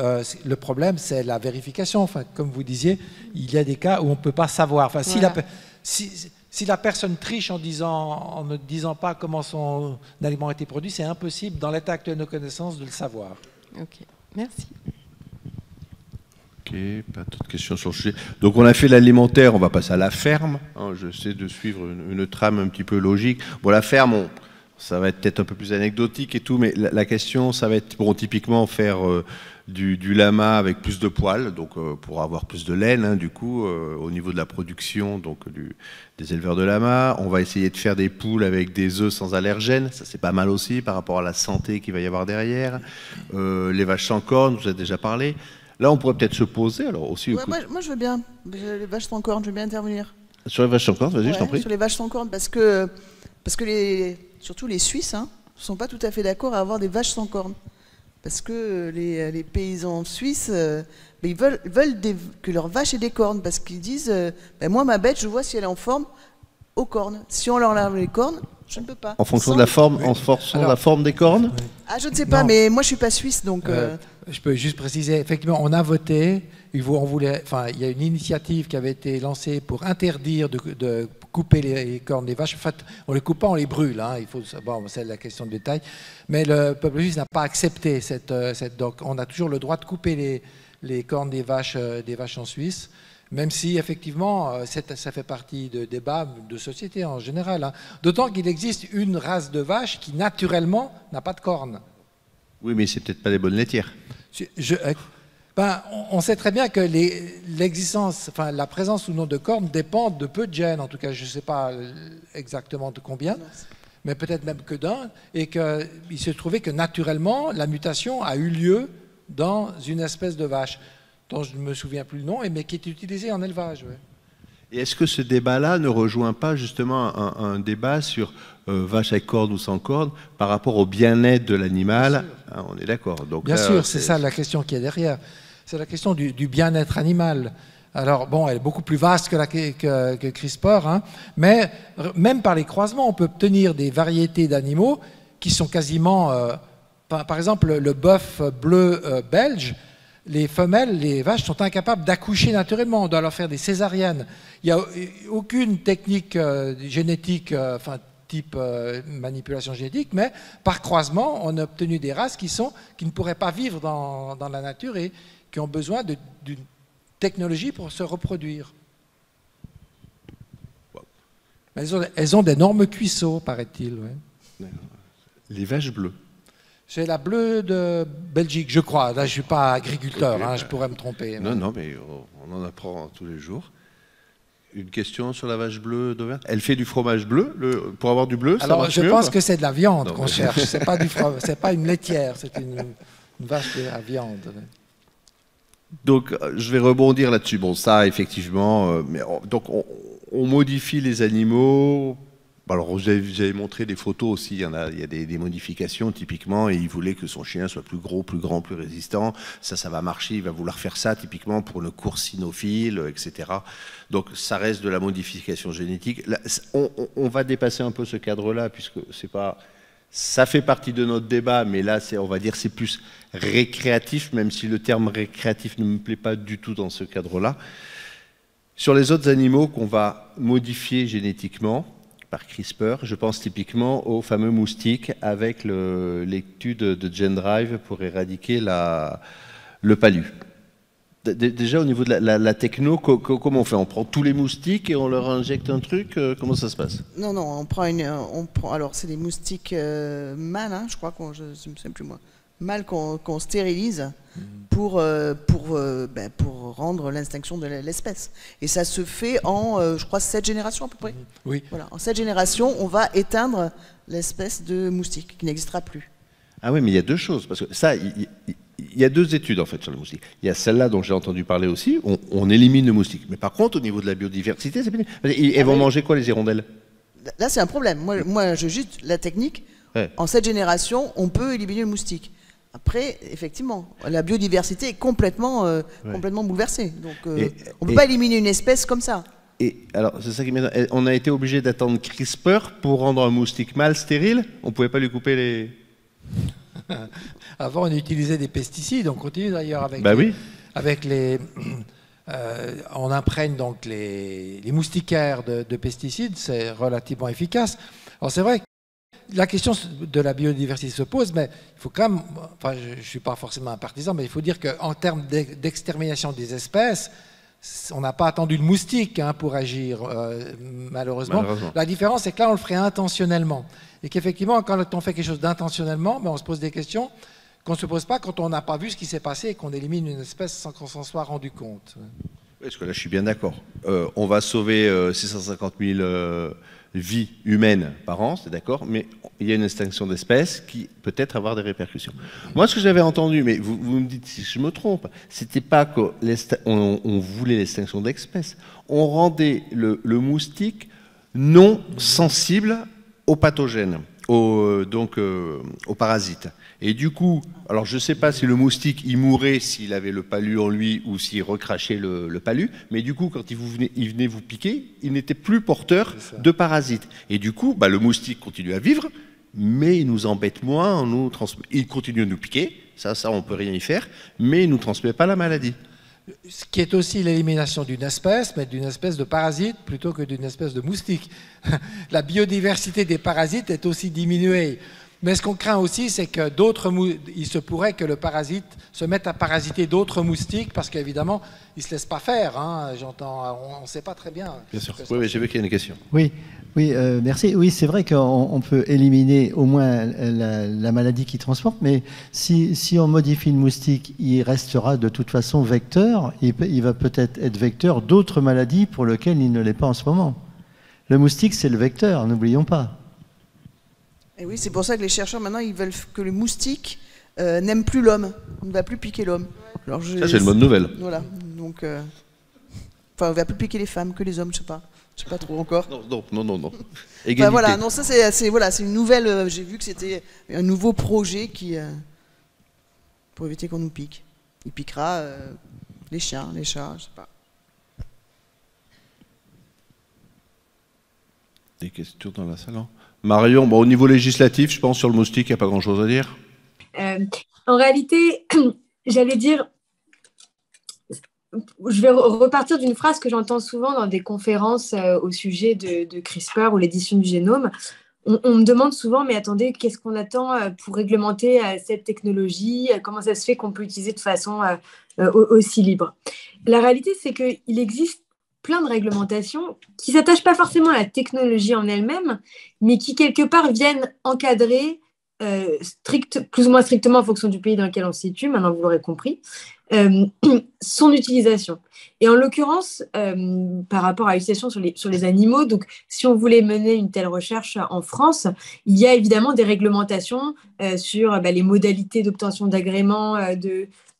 le problème, c'est la vérification. Enfin, comme vous disiez, il y a des cas où on ne peut pas savoir. Enfin, voilà. Si la personne triche en ne disant pas comment son aliment a été produit, c'est impossible, dans l'état actuel de nos connaissances, de le savoir. Ok, merci. Ok, pas d'autres questions sur le sujet. Donc on a fait l'alimentaire, on va passer à la ferme. J'essaie de suivre une trame un petit peu logique. Bon, la ferme, ça va être peut-être un peu plus anecdotique et tout, mais la question, ça va être, typiquement faire du lama avec plus de poils, donc pour avoir plus de laine, du coup, au niveau de la production donc, des éleveurs de lama. On va essayer de faire des poules avec des œufs sans allergènes, ça c'est pas mal aussi par rapport à la santé qu'il va y avoir derrière. Les vaches sans cornes, vous avez déjà parlé. Là, on pourrait peut-être se poser, alors aussi... Ouais, moi, je veux bien. Les vaches sans cornes, je veux bien intervenir. Sur les vaches sans cornes, vas-y, je t'en prie. Sur les vaches sans cornes, parce que surtout les Suisses ne sont pas tout à fait d'accord à avoir des vaches sans cornes. Parce que les paysans suisses, ils veulent que leur vache ait des cornes. Parce qu'ils disent, moi, ma bête, je vois si elle est en forme aux cornes. Si on leur enlève les cornes, je ne peux pas. En fonction de la forme, la forme des cornes? Ah, je ne sais pas, mais moi, je ne suis pas suisse, donc... Je peux juste préciser, effectivement, on a voté, il y a une initiative qui avait été lancée pour interdire de couper les cornes des vaches. En fait, on ne les coupe pas, on les brûle. C'est la question de détail. Mais le peuple suisse n'a pas accepté donc on a toujours le droit de couper les cornes des vaches en Suisse, même si effectivement ça fait partie de débats de société en général. D'autant qu'il existe une race de vaches qui naturellement n'a pas de cornes. Oui, mais c'est peut-être pas des bonnes laitières. On sait très bien que l'existence, la présence ou non de cornes dépend de peu de gènes. En tout cas, je ne sais pas exactement de combien, mais peut-être même que d'un. Et qu'il se trouvait que naturellement, la mutation a eu lieu dans une espèce de vache dont je ne me souviens plus le nom, mais qui est utilisée en élevage. Ouais. Et est-ce que ce débat-là ne rejoint pas justement un débat sur vache avec cornes ou sans cornes par rapport au bien-être de l'animal? On est d'accord. Bien sûr, c'est ça la question qui est derrière. C'est la question du bien-être animal. Alors, bon, elle est beaucoup plus vaste que CRISPR, hein, mais même par les croisements, on peut obtenir des variétés d'animaux qui sont quasiment... par exemple, le bœuf bleu belge, les femelles, les vaches sont incapables d'accoucher naturellement. On doit leur faire des césariennes. Il n'y a aucune technique génétique, type manipulation génétique, mais par croisement, on a obtenu des races qui ne pourraient pas vivre dans la nature et qui ont besoin d'une technologie pour se reproduire. Elles ont d'énormes cuisseaux, paraît-il. Ouais. Les vaches bleues. C'est la bleue de Belgique, je crois. Là, je ne suis pas agriculteur, okay, je pourrais me tromper. Non, mais on en apprend tous les jours. Une question sur la vache bleue d'Auvergne. Elle fait du fromage bleu pour avoir du bleu. Alors, je pense que c'est de la viande qu'on cherche. C'est pas une laitière, c'est une vache à viande. Donc, je vais rebondir là-dessus. Bon, ça, effectivement, donc on modifie les animaux. Alors, j'avais montré des photos aussi, il y a des modifications typiquement, et il voulait que son chien soit plus gros, plus grand, plus résistant. Ça va marcher, il va vouloir faire ça typiquement pour une course cynophile, etc. Donc, ça reste de la modification génétique. Là, on va dépasser un peu ce cadre-là, puisque c'est pas... Ça fait partie de notre débat, mais là, on va dire c'est plus récréatif, même si le terme récréatif ne me plaît pas du tout dans ce cadre-là. Sur les autres animaux qu'on va modifier génétiquement, par CRISPR, je pense typiquement aux fameux moustiques avec l'étude de GenDrive pour éradiquer le palu. Déjà au niveau de la techno, comment on fait? On prend tous les moustiques et on leur injecte un truc? Comment ça se passe? Non, on prend alors c'est des moustiques mâles, hein, je crois je ne sais plus moi, mâles qu'on stérilise pour rendre l'extinction de l'espèce. Et ça se fait en, je crois, 7 générations à peu près. Oui. Voilà. En 7 générations, on va éteindre l'espèce de moustique qui n'existera plus. Ah oui, mais il y a deux choses. Parce que ça, il y a deux études en fait sur les moustiques. Il y a celle-là dont j'ai entendu parler aussi. On élimine le moustique. Mais par contre, au niveau de la biodiversité, c'est bien. Elles vont manger quoi, les hirondelles? Là, c'est un problème. Moi, je juste la technique. Ouais. En 7 générations, on peut éliminer le moustique. Après, effectivement, la biodiversité est complètement bouleversée. Donc, on ne peut pas éliminer une espèce comme ça. Et alors, c'est ça qui m'étonne. On a été obligé d'attendre CRISPR pour rendre un moustique mâle stérile? On ne pouvait pas lui couper les... Avant, on utilisait des pesticides. On continue d'ailleurs avec les... on imprègne donc les moustiquaires de pesticides. C'est relativement efficace. Alors, c'est vrai que la question de la biodiversité se pose, mais il faut quand même, enfin je ne suis pas forcément un partisan, mais il faut dire qu'en termes d'extermination des espèces, on n'a pas attendu le moustique pour agir, malheureusement. La différence, c'est que là, on le ferait intentionnellement. Et qu'effectivement, quand on fait quelque chose d'intentionnellement, on se pose des questions qu'on ne se pose pas quand on n'a pas vu ce qui s'est passé et qu'on élimine une espèce sans qu'on s'en soit rendu compte. Parce que là, je suis bien d'accord. On va sauver 650 000 vies humaines par an, c'est d'accord, mais il y a une extinction d'espèces qui peut-être avoir des répercussions. Moi, ce que j'avais entendu, mais vous me dites si je me trompe, c'était pas qu'on voulait l'extinction d'espèces, on rendait le moustique non sensible aux pathogènes, aux parasites. Et du coup, alors je ne sais pas si le moustique il mourait s'il avait le palu en lui ou s'il recrachait le palu, mais du coup, quand il venait vous piquer, il n'était plus porteur de parasites. Et du coup, le moustique continue à vivre, mais il nous embête moins, il continue à nous piquer, ça on ne peut rien y faire, mais il ne nous transmet pas la maladie. Ce qui est aussi l'élimination d'une espèce, mais d'une espèce de parasite plutôt que d'une espèce de moustique. La biodiversité des parasites est aussi diminuée. Mais ce qu'on craint aussi, c'est que il se pourrait que le parasite se mette à parasiter d'autres moustiques, parce qu'évidemment, il ne se laisse pas faire. J'entends, on ne sait pas très bien. Bien sûr. Oui, j'ai vu qu'il y a une question. Oui, merci. Oui, c'est vrai qu'on peut éliminer au moins la maladie qui transporte, mais si on modifie le moustique, il restera de toute façon vecteur. Il va peut-être être vecteur d'autres maladies pour lesquelles il ne l'est pas en ce moment. Le moustique, c'est le vecteur, n'oublions pas. Et oui, c'est pour ça que les chercheurs, maintenant, ils veulent que le moustique n'aime plus l'homme, ne va plus piquer l'homme. Ça, c'est une bonne nouvelle. Voilà. Donc, Enfin, on va plus piquer les femmes que les hommes, je sais pas trop encore. Non. Égalité. Enfin, voilà, non, ça c'est voilà, c'est une nouvelle. J'ai vu que c'était un nouveau projet qui pour éviter qu'on nous pique. Il piquera les chiens, les chats, je sais pas. Des questions dans la salle? Marion, bon, au niveau législatif, je pense sur le moustique, il n'y a pas grand-chose à dire. En réalité, j'allais dire, je vais repartir d'une phrase que j'entends souvent dans des conférences au sujet de CRISPR ou l'édition du génome. On me demande souvent, mais attendez, qu'est-ce qu'on attend pour réglementer cette technologie? Comment ça se fait qu'on peut l'utiliser de façon aussi libre? La réalité, c'est qu'il existe plein de réglementations qui ne s'attachent pas forcément à la technologie en elle-même, mais qui, quelque part, viennent encadrer plus ou moins strictement en fonction du pays dans lequel on se situe, maintenant vous l'aurez compris, son utilisation. Et en l'occurrence, par rapport à l'utilisation sur les animaux, donc si on voulait mener une telle recherche en France, il y a évidemment des réglementations sur les modalités d'obtention d'agrément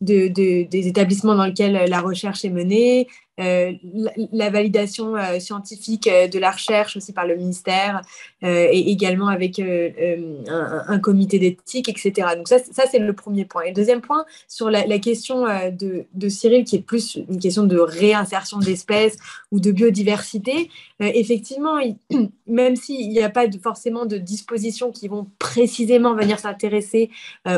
des établissements dans lesquels la recherche est menée, la validation scientifique de la recherche aussi par le ministère et également avec un comité d'éthique, etc. Donc ça c'est le premier point. Et le deuxième point, sur la question de Cyril, qui est plus une question de réinsertion d'espèces ou de biodiversité, effectivement, même s'il n'y a pas forcément de dispositions qui vont précisément venir s'intéresser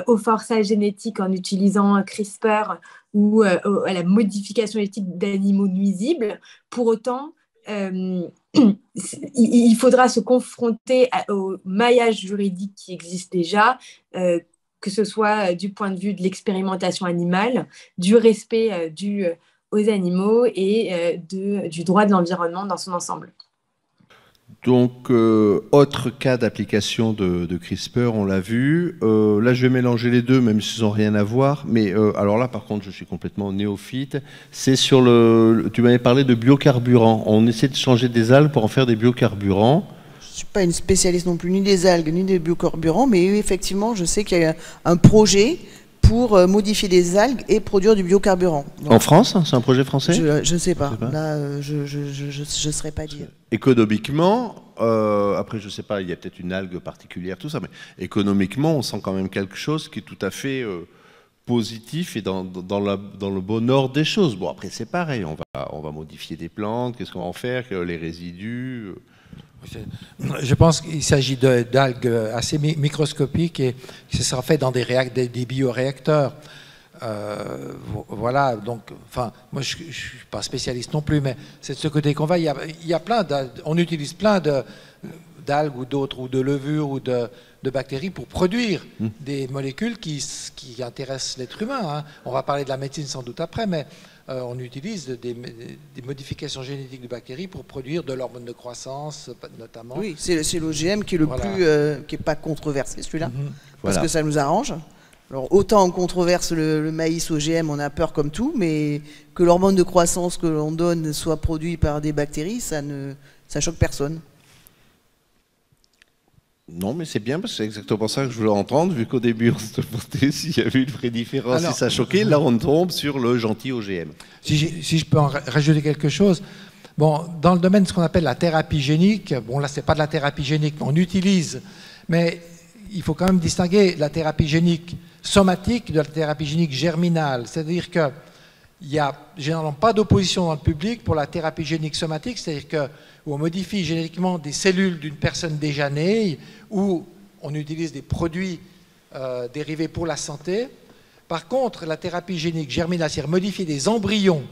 au forçage génétique en utilisant CRISPR ou à la modification génétique d'animaux nuisibles, pour autant, il faudra se confronter au maillage juridique qui existe déjà, que ce soit du point de vue de l'expérimentation animale, du respect dû aux animaux et du droit de l'environnement dans son ensemble. Donc, autre cas d'application de CRISPR, on l'a vu. Là, je vais mélanger les deux, même s'ils n'ont rien à voir. Mais alors là, par contre, je suis complètement néophyte. C'est sur tu m'avais parlé de biocarburants. On essaie de changer des algues pour en faire des biocarburants. Je ne suis pas une spécialiste non plus, ni des algues, ni des biocarburants, mais effectivement, je sais qu'il y a un projet pour modifier des algues et produire du biocarburant. Donc, en France, hein, c'est un projet français? Je ne sais pas. Là, je ne saurais pas dire. Économiquement, après, je ne sais pas, il y a peut-être une algue particulière, tout ça, mais économiquement, on sent quand même quelque chose qui est tout à fait positif et dans le bon ordre des choses. Bon, après, c'est pareil, on va modifier des plantes, qu'est-ce qu'on va en faire, les résidus... Je pense qu'il s'agit d'algues assez microscopiques et que ce sera fait dans des bioréacteurs. Voilà, donc, enfin, moi je ne suis pas spécialiste non plus, mais c'est de ce côté qu'on va. Il y a on utilise plein d'algues ou d'autres, ou de levures ou de bactéries pour produire des molécules qui intéressent l'être humain. Hein. On va parler de la médecine sans doute après, mais on utilise des modifications génétiques de bactéries pour produire de l'hormone de croissance, notamment. Oui, c'est l'OGM qui est le plus, qui n'est pas controversé, celui-là, parce que ça nous arrange. Alors, autant on controverse le maïs OGM, on a peur comme tout, mais que l'hormone de croissance que l'on donne soit produit par des bactéries, ça choque personne. Non, mais c'est bien, parce que c'est exactement ça que je voulais entendre, vu qu'au début, on se demandait s'il y avait une vraie différence, si ça choquait. Là, on tombe sur le gentil OGM. Si je peux en rajouter quelque chose. Bon, dans le domaine de ce qu'on appelle la thérapie génique, bon, là, ce n'est pas de la thérapie génique, mais on utilise. Mais il faut quand même distinguer la thérapie génique somatique de la thérapie génique germinale. C'est-à-dire qu'il n'y a généralement pas d'opposition dans le public pour la thérapie génique somatique, c'est-à-dire que où on modifie génétiquement des cellules d'une personne déjà née, où on utilise des produits dérivés pour la santé. Par contre, la thérapie génique germinale, c'est-à-dire modifier des embryons,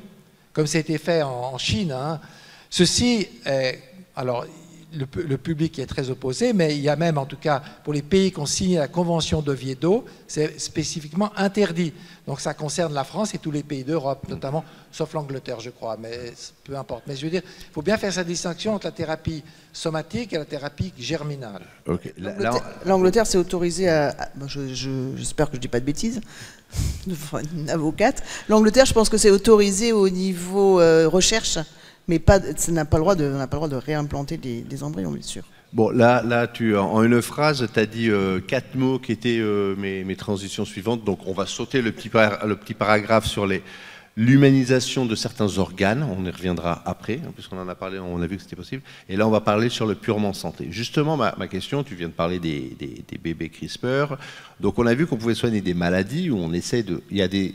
comme ça a été fait en Chine, hein, ceci est... Alors, le public est très opposé, mais il y a même, en tout cas, pour les pays qui ont signé la Convention d'Oviedo, c'est spécifiquement interdit. Donc ça concerne la France et tous les pays d'Europe, notamment, sauf l'Angleterre, je crois, mais peu importe. Mais je veux dire, il faut bien faire cette distinction entre la thérapie somatique et la thérapie germinale. Okay. L'Angleterre, c'est autorisé à... J'espère que je ne dis pas de bêtises, une avocate. L'Angleterre, je pense que c'est autorisé au niveau recherche, mais on n'a pas le droit de réimplanter des embryons, bien sûr. Bon, là en une phrase, tu as dit 4 mots qui étaient mes transitions suivantes. Donc, on va sauter le petit paragraphe sur l'humanisation de certains organes, on y reviendra après, puisqu'on en a parlé, on a vu que c'était possible, et là on va parler sur le purement santé. Justement, ma question, tu viens de parler des bébés CRISPR, donc on a vu qu'on pouvait soigner des maladies, où on essaie de... Il y a des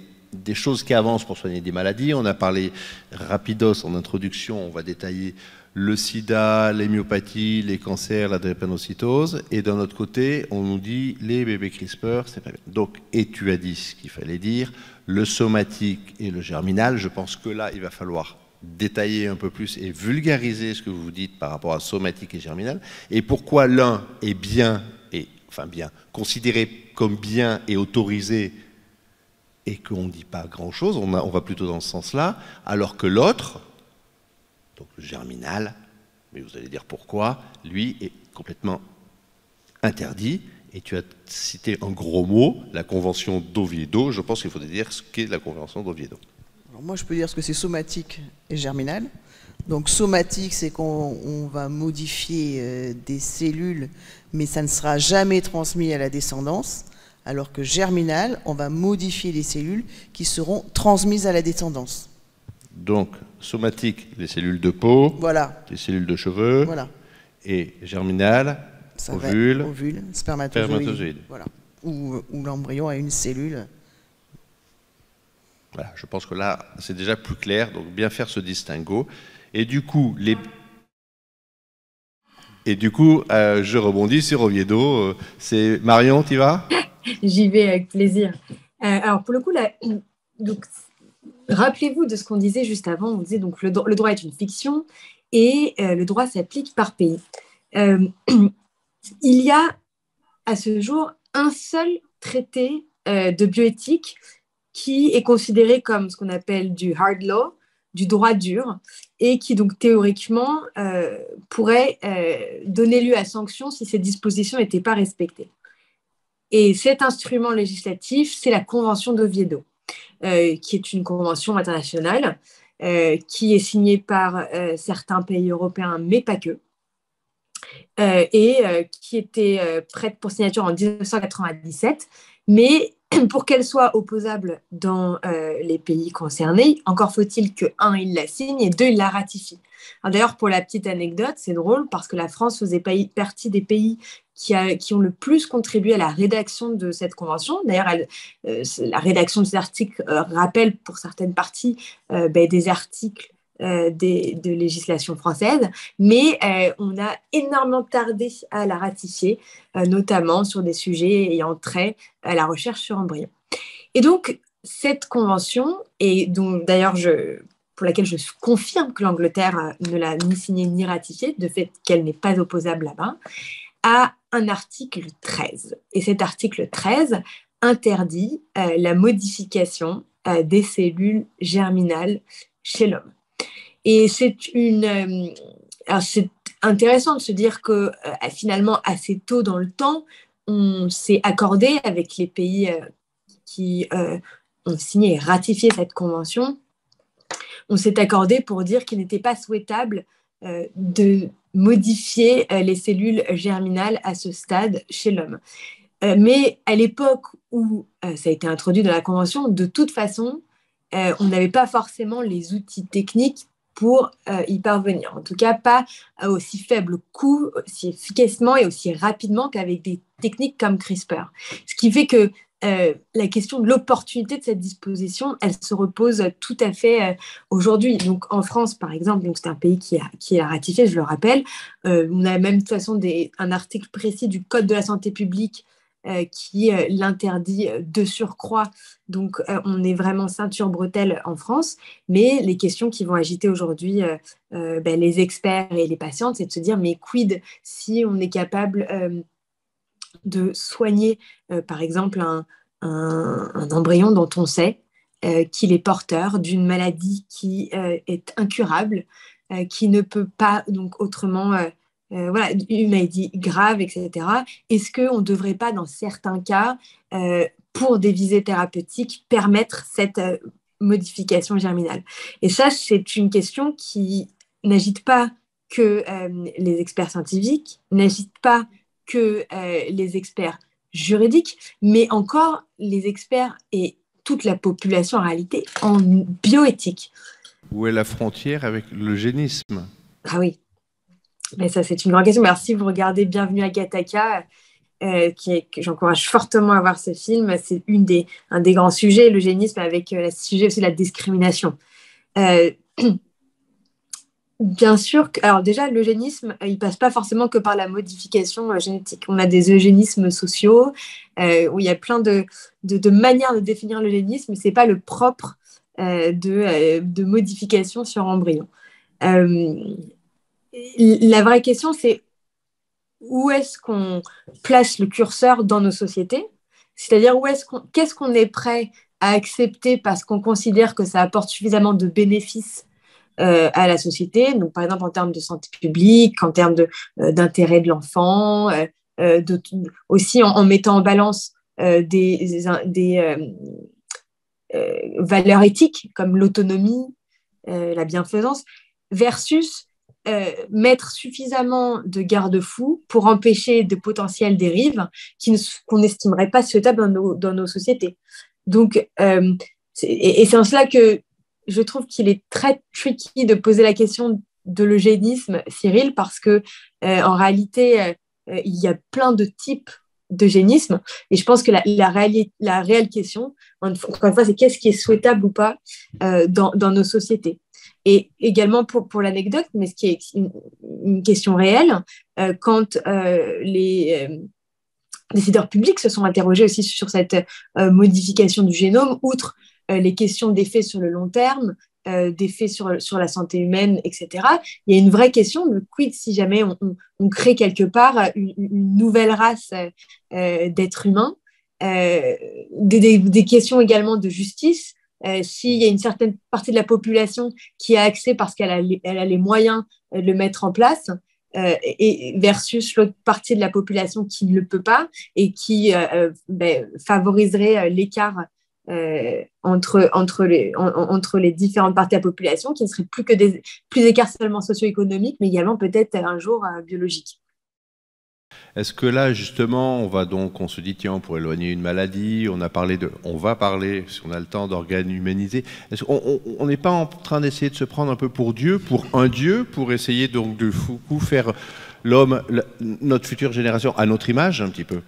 choses qui avancent pour soigner des maladies, on a parlé rapidos en introduction, on va détailler le sida, l'hémiopathie, les cancers, la drépanocytose, et d'un autre côté, on nous dit les bébés CRISPR, c'est pas bien. Donc, et tu as dit ce qu'il fallait dire, le somatique et le germinal, je pense que là, il va falloir détailler un peu plus et vulgariser ce que vous dites par rapport à somatique et germinal, et pourquoi l'un est bien, considéré comme bien et autorisé, et qu'on ne dit pas grand-chose, on va plutôt dans ce sens-là, alors que l'autre, donc le germinal, mais vous allez dire pourquoi, lui est complètement interdit. Et tu as cité un gros mot, la Convention d'Oviedo. Je pense qu'il faudrait dire ce qu'est la Convention d'Oviedo. Alors moi, je peux dire ce que c'est somatique et germinal. Donc somatique, c'est qu'on va modifier des cellules, mais ça ne sera jamais transmis à la descendance. Alors que germinal, on va modifier les cellules qui seront transmises à la descendance. Donc, somatique, les cellules de peau, voilà. Les cellules de cheveux, voilà. Et germinal, ovule, spermatozoïde. Voilà. Où l'embryon a une cellule. Voilà, je pense que là, c'est déjà plus clair, donc bien faire ce distinguo. Et du coup, je rebondis sur Oviedo. C'est Marion, tu y vas ? J'y vais avec plaisir. Alors, pour le coup, donc, rappelez-vous de ce qu'on disait juste avant. On disait donc le droit est une fiction et le droit s'applique par pays. Il y a à ce jour un seul traité de bioéthique qui est considéré comme ce qu'on appelle du hard law, du droit dur, et qui donc théoriquement pourrait donner lieu à sanction si ces dispositions n'étaient pas respectées. Et cet instrument législatif, c'est la Convention d'Oviedo, qui est une convention internationale qui est signée par certains pays européens, mais pas que, et qui était prête pour signature en 1997. Mais pour qu'elle soit opposable dans les pays concernés, encore faut-il que, un, il la signe et deux, il la ratifie. D'ailleurs, pour la petite anecdote, c'est drôle parce que la France faisait partie des pays qui ont le plus contribué à la rédaction de cette convention. D'ailleurs, la rédaction de ces articles rappelle pour certaines parties des articles de législation française, mais on a énormément tardé à la ratifier, notamment sur des sujets ayant trait à la recherche sur embryons. Et donc, cette convention, et dont d'ailleurs pour laquelle je confirme que l'Angleterre ne l'a ni signée ni ratifiée, de fait qu'elle n'est pas opposable là-bas, a un article 13. Et cet article 13 interdit la modification des cellules germinales chez l'homme. Et c'est intéressant de se dire que finalement, assez tôt dans le temps, on s'est accordé avec les pays qui ont signé et ratifié cette convention, on s'est accordé pour dire qu'il n'était pas souhaitable de modifier les cellules germinales à ce stade chez l'homme. Mais à l'époque où ça a été introduit dans la Convention, de toute façon, on n'avait pas forcément les outils techniques pour y parvenir. En tout cas, pas à aussi faible coût, aussi efficacement et aussi rapidement qu'avec des techniques comme CRISPR. Ce qui fait que la question de l'opportunité de cette disposition, elle se repose tout à fait aujourd'hui. Donc en France, par exemple, donc c'est un pays qui a ratifié, je le rappelle. On a même de toute façon un article précis du Code de la santé publique qui l'interdit de surcroît. Donc on est vraiment ceinture bretelle en France. Mais les questions qui vont agiter aujourd'hui les experts et les patientes, c'est de se dire mais quid si on est capable de soigner, par exemple, un embryon dont on sait qu'il est porteur d'une maladie qui est incurable, qui ne peut pas, donc autrement, une maladie grave, etc. Est-ce qu'on ne devrait pas, dans certains cas, pour des visées thérapeutiques, permettre cette modification germinale? Et ça, c'est une question qui n'agite pas que les experts scientifiques, n'agite pas que les experts juridiques, mais encore les experts et toute la population en réalité en bioéthique. Où est la frontière avec l'eugénisme? Ah oui, mais ça c'est une grande question. Alors si vous regardez Bienvenue à Gattaca, que j'encourage fortement à voir ce film, c'est un des grands sujets, l'eugénisme, avec le sujet aussi de la discrimination. Bien sûr, alors déjà, l'eugénisme, il passe pas forcément que par la modification génétique. On a des eugénismes sociaux, où il y a plein de manières de définir l'eugénisme, mais c'est pas le propre de modification sur embryon. La vraie question, c'est où est-ce qu'on place le curseur dans nos sociétés? C'est-à-dire, qu'est-ce qu'on est prêt à accepter parce qu'on considère que ça apporte suffisamment de bénéfices à la société, donc par exemple en termes de santé publique, en termes d'intérêt de l'enfant, aussi en mettant en balance des valeurs éthiques comme l'autonomie, la bienfaisance, versus mettre suffisamment de garde-fous pour empêcher de potentielles dérives qu'on n'estimerait pas souhaitables dans nos sociétés. Donc, c'est en cela que je trouve qu'il est très tricky de poser la question de l'eugénisme, Cyril, parce que en réalité, il y a plein de types d'eugénisme, et je pense que la réelle question, encore une fois, c'est qu'est-ce qui est souhaitable ou pas dans nos sociétés. Et également pour l'anecdote, mais ce qui est une question réelle, quand les décideurs publics se sont interrogés aussi sur cette modification du génome, outre les questions d'effets sur le long terme, d'effets sur la santé humaine, etc. Il y a une vraie question de quid si jamais on crée quelque part une nouvelle race d'êtres humains, des questions également de justice. S'il y a une certaine partie de la population qui a accès parce qu'elle a les moyens de le mettre en place, et versus l'autre partie de la population qui ne le peut pas et qui favoriserait l'écart entre les différentes parties de la population, qui ne seraient plus écarts seulement socio-économiques, mais également peut-être un jour biologiques. Est-ce que là, justement, on se dit, tiens, pour éloigner une maladie, on va parler, si on a le temps, d'organes humanisés. Est-ce qu'on n'est pas en train d'essayer de se prendre un peu pour Dieu, pour un Dieu, pour essayer donc de faire l'homme, notre future génération, à notre image, un petit peu?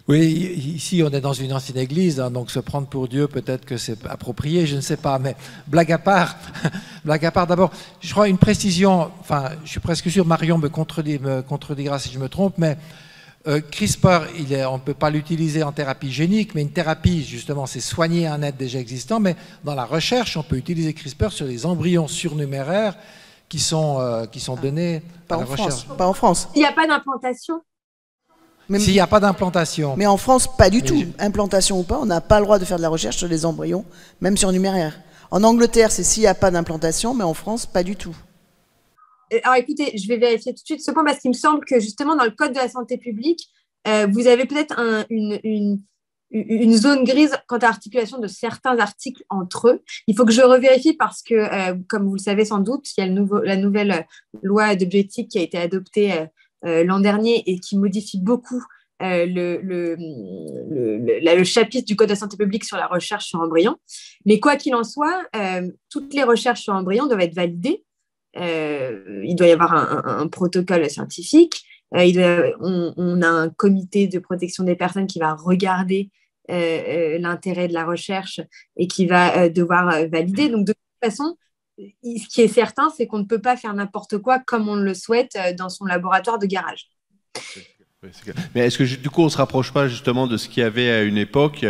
Oui, ici on est dans une ancienne église, hein, donc se prendre pour Dieu, peut-être que c'est approprié, je ne sais pas, mais blague à part, d'abord, je crois une précision, enfin, je suis presque sûr, Marion me contredira si je me trompe, mais CRISPR, on ne peut pas l'utiliser en thérapie génique, mais une thérapie, justement, c'est soigner un être déjà existant, mais dans la recherche, on peut utiliser CRISPR sur les embryons surnuméraires qui sont donnés à la recherche. Pas en France. Il n'y a pas d'implantation. S'il n'y a pas d'implantation. Mais en France, pas du tout. Implantation ou pas, on n'a pas le droit de faire de la recherche sur les embryons, même surnuméraires. En Angleterre, c'est s'il n'y a pas d'implantation, mais en France, pas du tout. Alors écoutez, je vais vérifier tout de suite ce point parce qu'il me semble que justement dans le Code de la santé publique, vous avez peut-être une zone grise quant à l'articulation de certains articles entre eux. Il faut que je revérifie parce que, comme vous le savez sans doute, il y a la nouvelle loi de bioéthique qui a été adoptée l'an dernier et qui modifie beaucoup le chapitre du Code de la santé publique sur la recherche sur embryons. Mais quoi qu'il en soit, toutes les recherches sur embryons doivent être validées. Il doit y avoir un protocole scientifique. On a un comité de protection des personnes qui va regarder l'intérêt de la recherche et qui va devoir valider. Donc, de toute façon, ce qui est certain, c'est qu'on ne peut pas faire n'importe quoi comme on le souhaite dans son laboratoire de garage. Mais est-ce que du coup on ne se rapproche pas justement de ce qu'il y avait à une époque, il y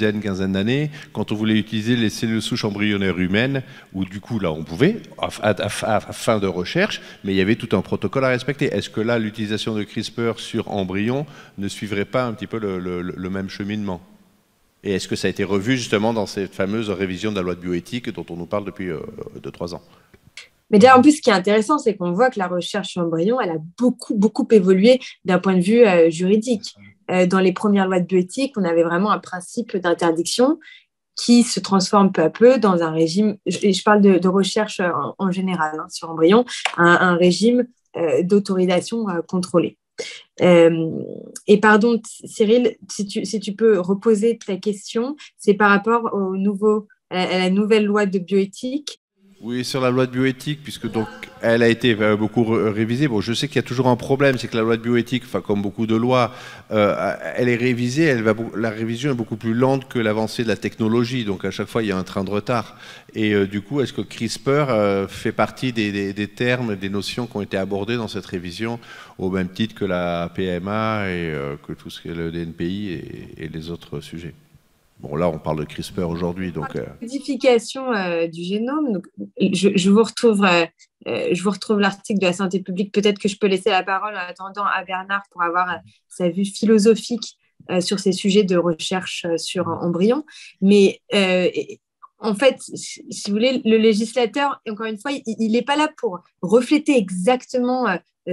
a une quinzaine d'années, quand on voulait utiliser les cellules souches embryonnaires humaines, où du coup là on pouvait, à fin de recherche, mais il y avait tout un protocole à respecter. Est-ce que là l'utilisation de CRISPR sur embryons ne suivrait pas un petit peu le même cheminement? Et est-ce que ça a été revu justement dans cette fameuse révision de la loi de bioéthique dont on nous parle depuis 2-3 ans? Mais déjà, en plus, ce qui est intéressant, c'est qu'on voit que la recherche sur embryon, elle a beaucoup évolué d'un point de vue juridique. Dans les premières lois de bioéthique, on avait vraiment un principe d'interdiction qui se transforme peu à peu dans un régime, et je parle de recherche en général sur embryon, un régime d'autorisation contrôlée. Et pardon, Cyril, si tu peux reposer ta question, c'est par rapport à la nouvelle loi de bioéthique. Oui, sur la loi de bioéthique, puisque donc elle a été beaucoup révisée. Bon, je sais qu'il y a toujours un problème, c'est que la loi de bioéthique, enfin comme beaucoup de lois, elle est révisée. La révision est beaucoup plus lente que l'avancée de la technologie. Donc à chaque fois, il y a un train de retard. Et du coup, est-ce que CRISPR fait partie des termes, des notions qui ont été abordées dans cette révision, au même titre que la PMA et que tout ce qui est le DNPI et les autres sujets? Bon, là, on parle de CRISPR aujourd'hui, donc... Modification du génome. Donc, je vous retrouve l'article de la santé publique. Peut-être que je peux laisser la parole en attendant à Bernard pour avoir sa vue philosophique sur ces sujets de recherche sur embryons. Mais en fait, si vous voulez, le législateur, encore une fois, il n'est pas là pour refléter exactement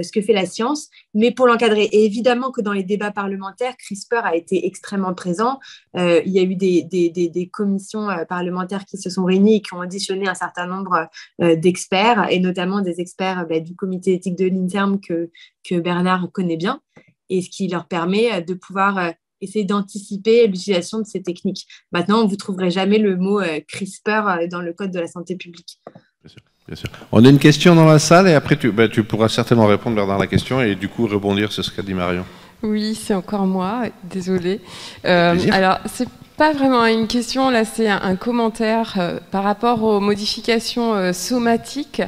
ce que fait la science, mais pour l'encadrer. Et évidemment que dans les débats parlementaires, CRISPR a été extrêmement présent. Il y a eu des commissions parlementaires qui se sont réunies et qui ont auditionné un certain nombre d'experts, et notamment des experts du comité éthique de l'INSERM que Bernard connaît bien, et ce qui leur permet de pouvoir essayer d'anticiper l'utilisation de ces techniques. Maintenant, vous ne trouverez jamais le mot CRISPR dans le Code de la santé publique. Bien sûr. Bien sûr. On a une question dans la salle et après tu pourras certainement répondre Bernard à la question et du coup rebondir sur ce qu'a dit Marion. Oui, c'est encore moi, désolée. Alors, c'est pas vraiment une question, là c'est un commentaire par rapport aux modifications somatiques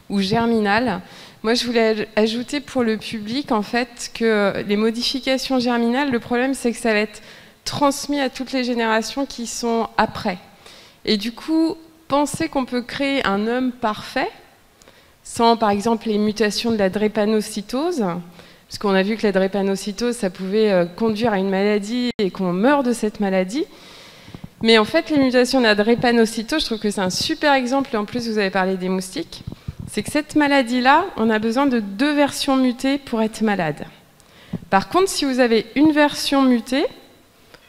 ou germinales. Moi, je voulais ajouter pour le public, en fait, que les modifications germinales, le problème, c'est que ça va être transmis à toutes les générations qui sont après. Et du coup, penser qu'on peut créer un homme parfait sans, par exemple, les mutations de la drépanocytose, parce qu'on a vu que la drépanocytose, ça pouvait conduire à une maladie et qu'on meurt de cette maladie. Mais en fait, les mutations de la drépanocytose, je trouve que c'est un super exemple, et en plus, vous avez parlé des moustiques, c'est que cette maladie-là, on a besoin de 2 versions mutées pour être malade. Par contre, si vous avez une version mutée,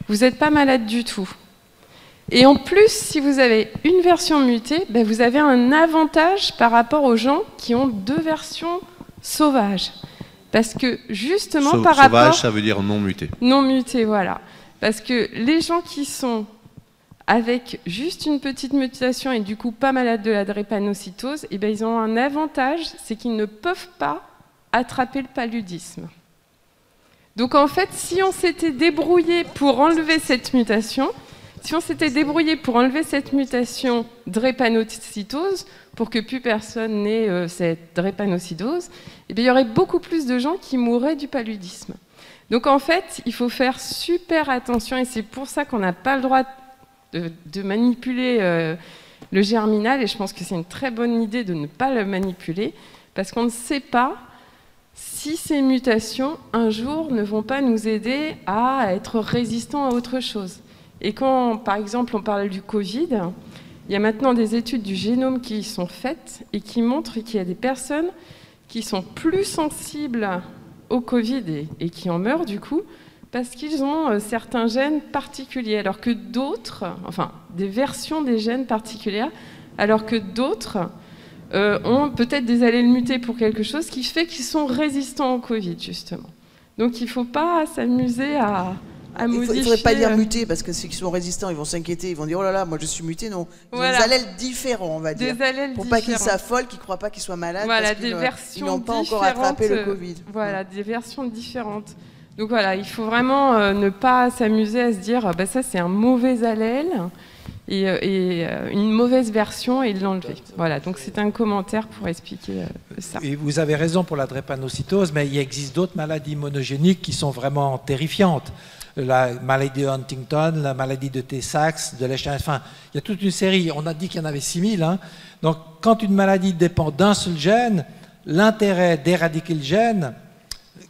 vous n'êtes pas malade du tout. Et en plus, si vous avez une version mutée, ben vous avez un avantage par rapport aux gens qui ont 2 versions sauvages. Parce que justement, par rapport... Sauvage, ça veut dire non muté. Non muté, voilà. Parce que les gens qui sont avec juste une petite mutation et du coup pas malades de la drépanocytose, eh ben, ils ont un avantage, c'est qu'ils ne peuvent pas attraper le paludisme. Donc en fait, si on s'était débrouillé pour enlever cette mutation, drépanocytose, pour que plus personne n'ait cette drépanocytose, eh bien, il y aurait beaucoup plus de gens qui mourraient du paludisme. Donc en fait, il faut faire super attention, et c'est pour ça qu'on n'a pas le droit de manipuler le germinal, et je pense que c'est une très bonne idée de ne pas le manipuler, parce qu'on ne sait pas si ces mutations, un jour, ne vont pas nous aider à être résistants à autre chose. Et quand, par exemple, on parle du Covid, il y a maintenant des études du génome qui sont faites et qui montrent qu'il y a des personnes qui sont plus sensibles au Covid et qui en meurent du coup, parce qu'ils ont certains gènes particuliers, alors que d'autres, enfin des versions des gènes particulières, alors que d'autres ont peut-être des allèles mutés pour quelque chose qui fait qu'ils sont résistants au Covid, justement. Donc il ne faut pas s'amuser à modifier... Il ne faudrait pas dire mutés, parce que ceux qui sont résistants, ils vont s'inquiéter, ils vont dire « Oh là là, moi je suis muté », non. Ils ont des allèles différents, on va dire. Des allèles pour différents. pas qu'ils s'affolent, qu'ils ne croient pas qu'ils soient malades, voilà, parce qu'ils n'ont pas encore attrapé le Covid. Voilà, des versions différentes. Donc voilà, il faut vraiment ne pas s'amuser à se dire bah, ça c'est un mauvais allèle et une mauvaise version et l'enlever. Voilà, donc c'est un commentaire pour expliquer ça. Et vous avez raison pour la drépanocytose, mais il existe d'autres maladies monogéniques qui sont vraiment terrifiantes. La maladie de Huntington, la maladie de Tay-Sachs, de Leschner, enfin, il y a toute une série, on a dit qu'il y en avait 6000. Hein. Donc quand une maladie dépend d'un seul gène, l'intérêt d'éradiquer le gène,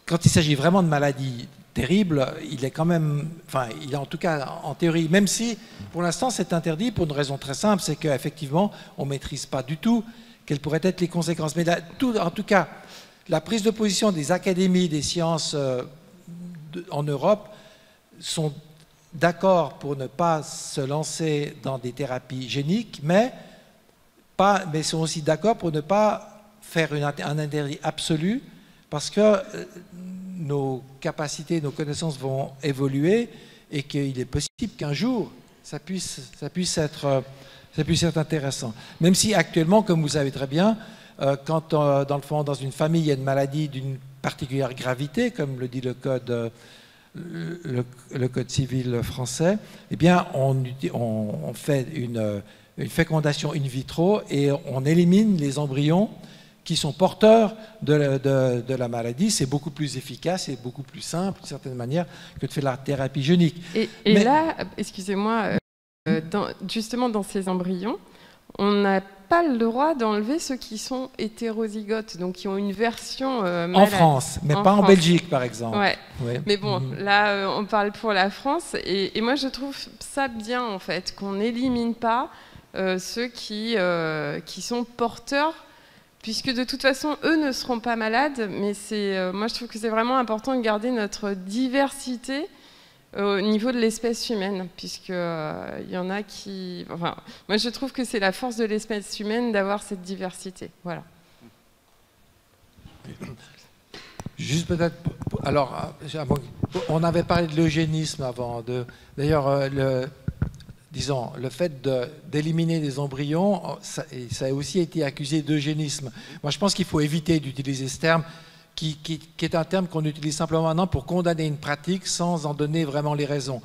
quand il s'agit vraiment de maladies terribles, il est quand même, enfin, il est en tout cas en théorie, même si pour l'instant c'est interdit pour une raison très simple, c'est qu'effectivement on ne maîtrise pas du tout quelles pourraient être les conséquences. Mais en tout cas, la prise de position des académies des sciences en Europe sont d'accord pour ne pas se lancer dans des thérapies géniques, mais sont aussi d'accord pour ne pas faire un interdit absolu, parce que nos capacités, nos connaissances vont évoluer et qu'il est possible qu'un jour, ça puisse être intéressant. Même si actuellement, comme vous savez très bien, quand dans le fond, dans une famille, il y a une maladie d'une particulière gravité, comme le dit le code civil français, eh bien, on fait une fécondation in vitro et on élimine les embryons qui sont porteurs de la maladie. C'est beaucoup plus efficace et beaucoup plus simple, d'une certaine manière, que de faire la thérapie génique. Et là, excusez-moi, justement dans ces embryons, on n'a pas le droit d'enlever ceux qui sont hétérozygotes, donc qui ont une version malade. En France, mais pas en Belgique, par exemple. Ouais. Ouais. Mais bon, là, on parle pour la France, et moi, je trouve ça bien, en fait, qu'on n'élimine pas ceux qui sont porteurs, puisque de toute façon, eux ne seront pas malades, mais moi, je trouve que c'est vraiment important de garder notre diversité au niveau de l'espèce humaine, puisqu'il y en a qui... Enfin, moi, je trouve que c'est la force de l'espèce humaine d'avoir cette diversité. Voilà. Juste peut-être... Alors, on avait parlé de l'eugénisme avant. D'ailleurs, disons, le fait d'éliminer des embryons, ça a aussi été accusé d'eugénisme. Moi, je pense qu'il faut éviter d'utiliser ce terme, qui est un terme qu'on utilise simplement maintenant pour condamner une pratique sans en donner vraiment les raisons.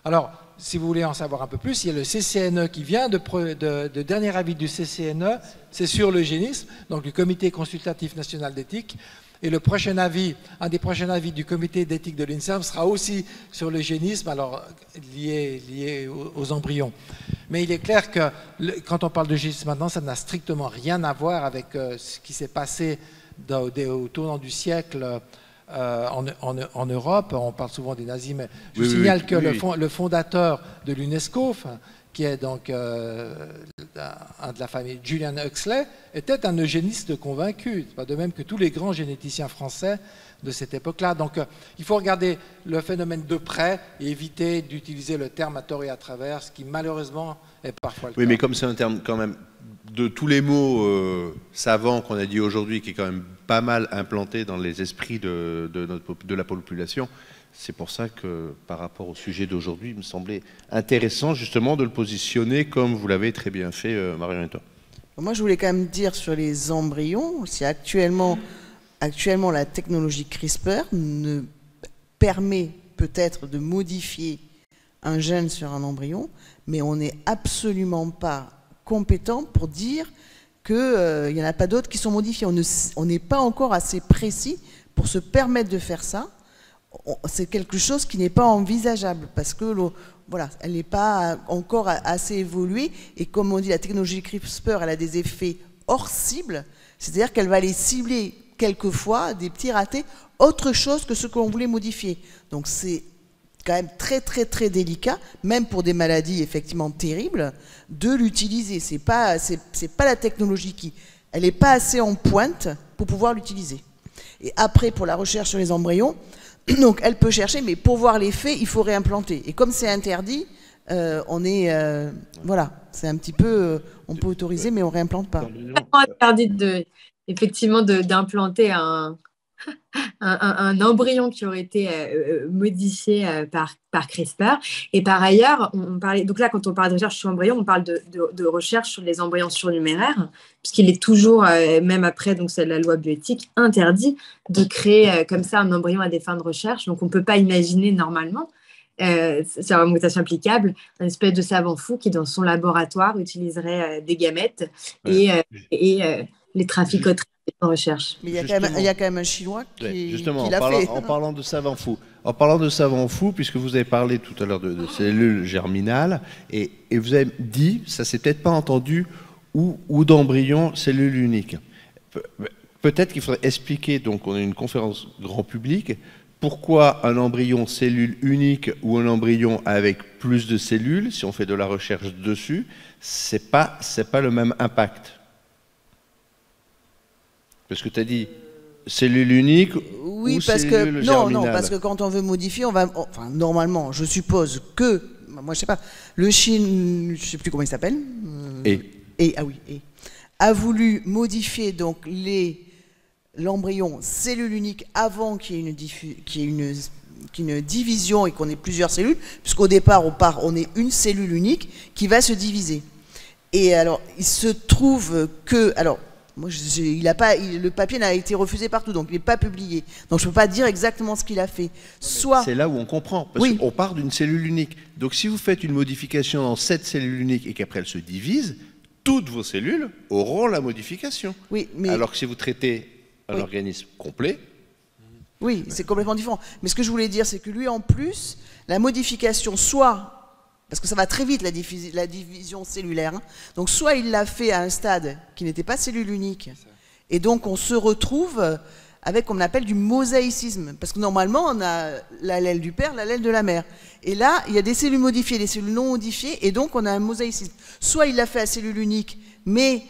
Alors, si vous voulez en savoir un peu plus, il y a le CCNE qui vient de dernier avis du CCNE, c'est sur l'eugénisme, donc le Comité consultatif national d'éthique, et le prochain avis, un des prochains avis du Comité d'éthique de l'INSERM sera aussi sur l'eugénisme, alors lié aux embryons. Mais il est clair que quand on parle d'eugénisme maintenant, ça n'a strictement rien à voir avec ce qui s'est passé au tournant du siècle en Europe. On parle souvent des nazis, mais je signale que le fondateur de l'UNESCO, qui est donc un de la famille Julian Huxley, était un eugéniste convaincu, pas de même que tous les grands généticiens français de cette époque-là. Donc il faut regarder le phénomène de près et éviter d'utiliser le terme à tort et à travers, ce qui malheureusement est parfois le cas. Oui, mais comme c'est un terme quand même, de tous les mots savants qu'on a dit aujourd'hui, qui est quand même pas mal implanté dans les esprits de la population, c'est pour ça que par rapport au sujet d'aujourd'hui, il me semblait intéressant justement de le positionner comme vous l'avez très bien fait, Marion et toi. Moi, je voulais quand même dire sur les embryons, si actuellement la technologie CRISPR ne permet peut-être de modifier un gène sur un embryon, mais on n'est absolument pas compétent pour dire qu'il n'y en a pas d'autres qui sont modifiés. On n'est pas encore assez précis pour se permettre de faire ça. C'est quelque chose qui n'est pas envisageable parce que voilà, elle n'est pas encore assez évoluée et comme on dit, la technologie CRISPR, elle a des effets hors cible, c'est-à-dire qu'elle va aller cibler quelquefois des petits ratés, autre chose que ce qu'on voulait modifier. Donc c'est quand même très très très délicat, même pour des maladies effectivement terribles, de l'utiliser. C'est pas la technologie elle n'est pas assez en pointe pour pouvoir l'utiliser. Et après, pour la recherche sur les embryons, donc elle peut chercher, mais pour voir l'effet, il faut réimplanter. Et comme c'est interdit, voilà, c'est un petit peu, on peut autoriser, mais on réimplante pas. C'est interdit effectivement d'implanter un embryon qui aurait été modifié par CRISPR. Et par ailleurs, on parlait, donc là, quand on parle de recherche sur l'embryon, on parle de recherche sur les embryons surnuméraires, puisqu'il est toujours, même après, donc c'est la loi bioéthique, interdit de créer comme ça un embryon à des fins de recherche. Donc on ne peut pas imaginer normalement, c'est une mutation applicable, un espèce de savant fou qui, dans son laboratoire, utiliserait des gamètes et les traficoterait en recherche. Mais il y a quand même un Chinois qui l'a fait. En parlant de savant fou, puisque vous avez parlé tout à l'heure de cellules germinales, et vous avez dit, ça s'est peut-être pas entendu, ou d'embryons cellules uniques. Peut-être qu'il faudrait expliquer, donc on a une conférence grand public, pourquoi un embryon cellule unique ou un embryon avec plus de cellules, si on fait de la recherche dessus, c'est pas le même impact. Parce que tu as dit cellule unique ou cellule germinale. Non, parce que quand on veut modifier, normalement, je suppose que, moi je sais pas, le Chine, je sais plus comment il s'appelle, a voulu modifier donc les l'embryon cellule unique avant qu'il y ait une division et qu'on ait plusieurs cellules, puisqu'au départ, on est une cellule unique qui va se diviser. Et alors, il se trouve que... Alors, moi, le papier n'a été refusé partout, donc il n'est pas publié. Donc je ne peux pas dire exactement ce qu'il a fait. C'est là où on comprend, parce qu'on part d'une cellule unique. Donc si vous faites une modification dans cette cellule unique et qu'après elle se divise, toutes vos cellules auront la modification. Oui, mais... Alors que si vous traitez un organisme complet... Oui, c'est complètement différent. Mais ce que je voulais dire, c'est que lui, en plus, la modification, soit... Parce que ça va très vite, la division cellulaire. Hein. Donc, soit il l'a fait à un stade qui n'était pas cellule unique. Et donc, on se retrouve avec ce qu'on appelle du mosaïcisme. Parce que normalement, on a l'allèle du père, l'allèle de la mère. Et là, il y a des cellules modifiées, des cellules non modifiées. Et donc, on a un mosaïcisme. Soit il l'a fait à cellule unique, mais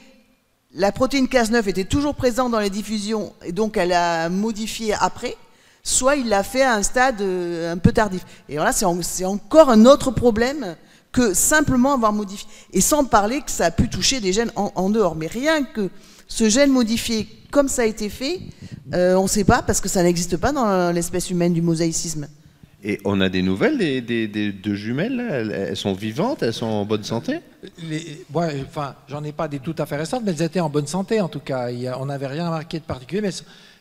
la protéine Cas9 était toujours présente dans les diffusions. Et donc, elle a modifié après. Soit il l'a fait à un stade un peu tardif. Et alors là, c'est encore un autre problème que simplement avoir modifié. Et sans parler que ça a pu toucher des gènes en dehors. Mais rien que ce gène modifié comme ça a été fait, on ne sait pas parce que ça n'existe pas dans l'espèce humaine du mosaïcisme. Et on a des nouvelles des deux jumelles là, elles sont vivantes, elles sont en bonne santé? Enfin, j'en ai pas des tout à fait récentes, mais elles étaient en bonne santé en tout cas. On n'avait rien remarqué de particulier, mais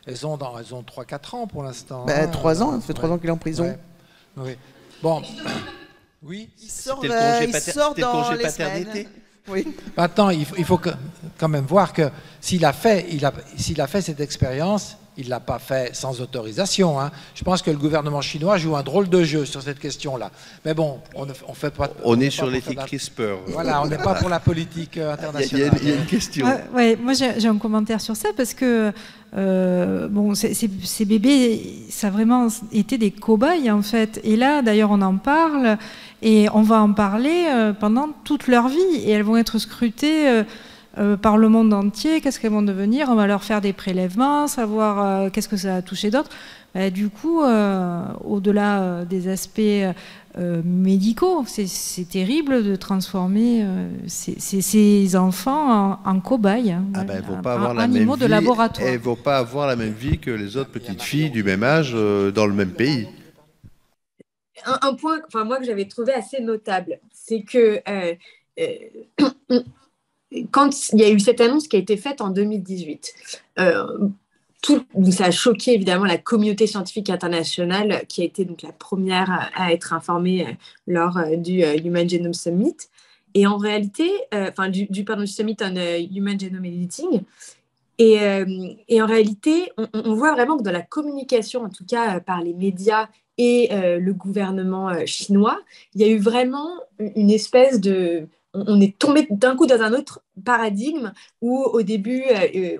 elles ont 3-4 ans pour l'instant. 3 ans, ça fait 3 ans qu'il est en prison. Ouais. Oui. Bon, oui. Il sort C'était le dans congé les paternité. semaines. Oui. Maintenant, il faut quand même voir que s'il a fait cette expérience, il ne l'a pas fait sans autorisation. Hein. Je pense que le gouvernement chinois joue un drôle de jeu sur cette question-là. Mais bon, on fait pas. On est sur l'éthique CRISPR. Voilà, on n'est pas pour la politique internationale. Il y a une question. Ouais, moi, j'ai un commentaire sur ça parce que bon, ces bébés, ça a vraiment été des cobayes en fait. Et là, d'ailleurs, on en parle et on va en parler pendant toute leur vie. Et elles vont être scrutées par le monde entier. Qu'est-ce qu'elles vont devenir? On va leur faire des prélèvements, savoir qu'est-ce que ça a touché d'autres. Du coup, au-delà des aspects médicaux, c'est terrible de transformer ces enfants en cobayes, Elles vont pas avoir animaux la même de laboratoire. Elles ne vont pas avoir la même vie que les autres petites filles du même âge dans le même pays. Un point, moi, que j'avais trouvé assez notable, c'est que quand il y a eu cette annonce qui a été faite en 2018, ça a choqué évidemment la communauté scientifique internationale qui a été donc la première à être informée lors du Human Genome Summit. Et en réalité, du Summit on Human Genome Editing. Et en réalité, on voit vraiment que dans la communication, en tout cas par les médias et le gouvernement chinois, il y a eu vraiment une espèce de... On est tombé d'un coup dans un autre paradigme où au début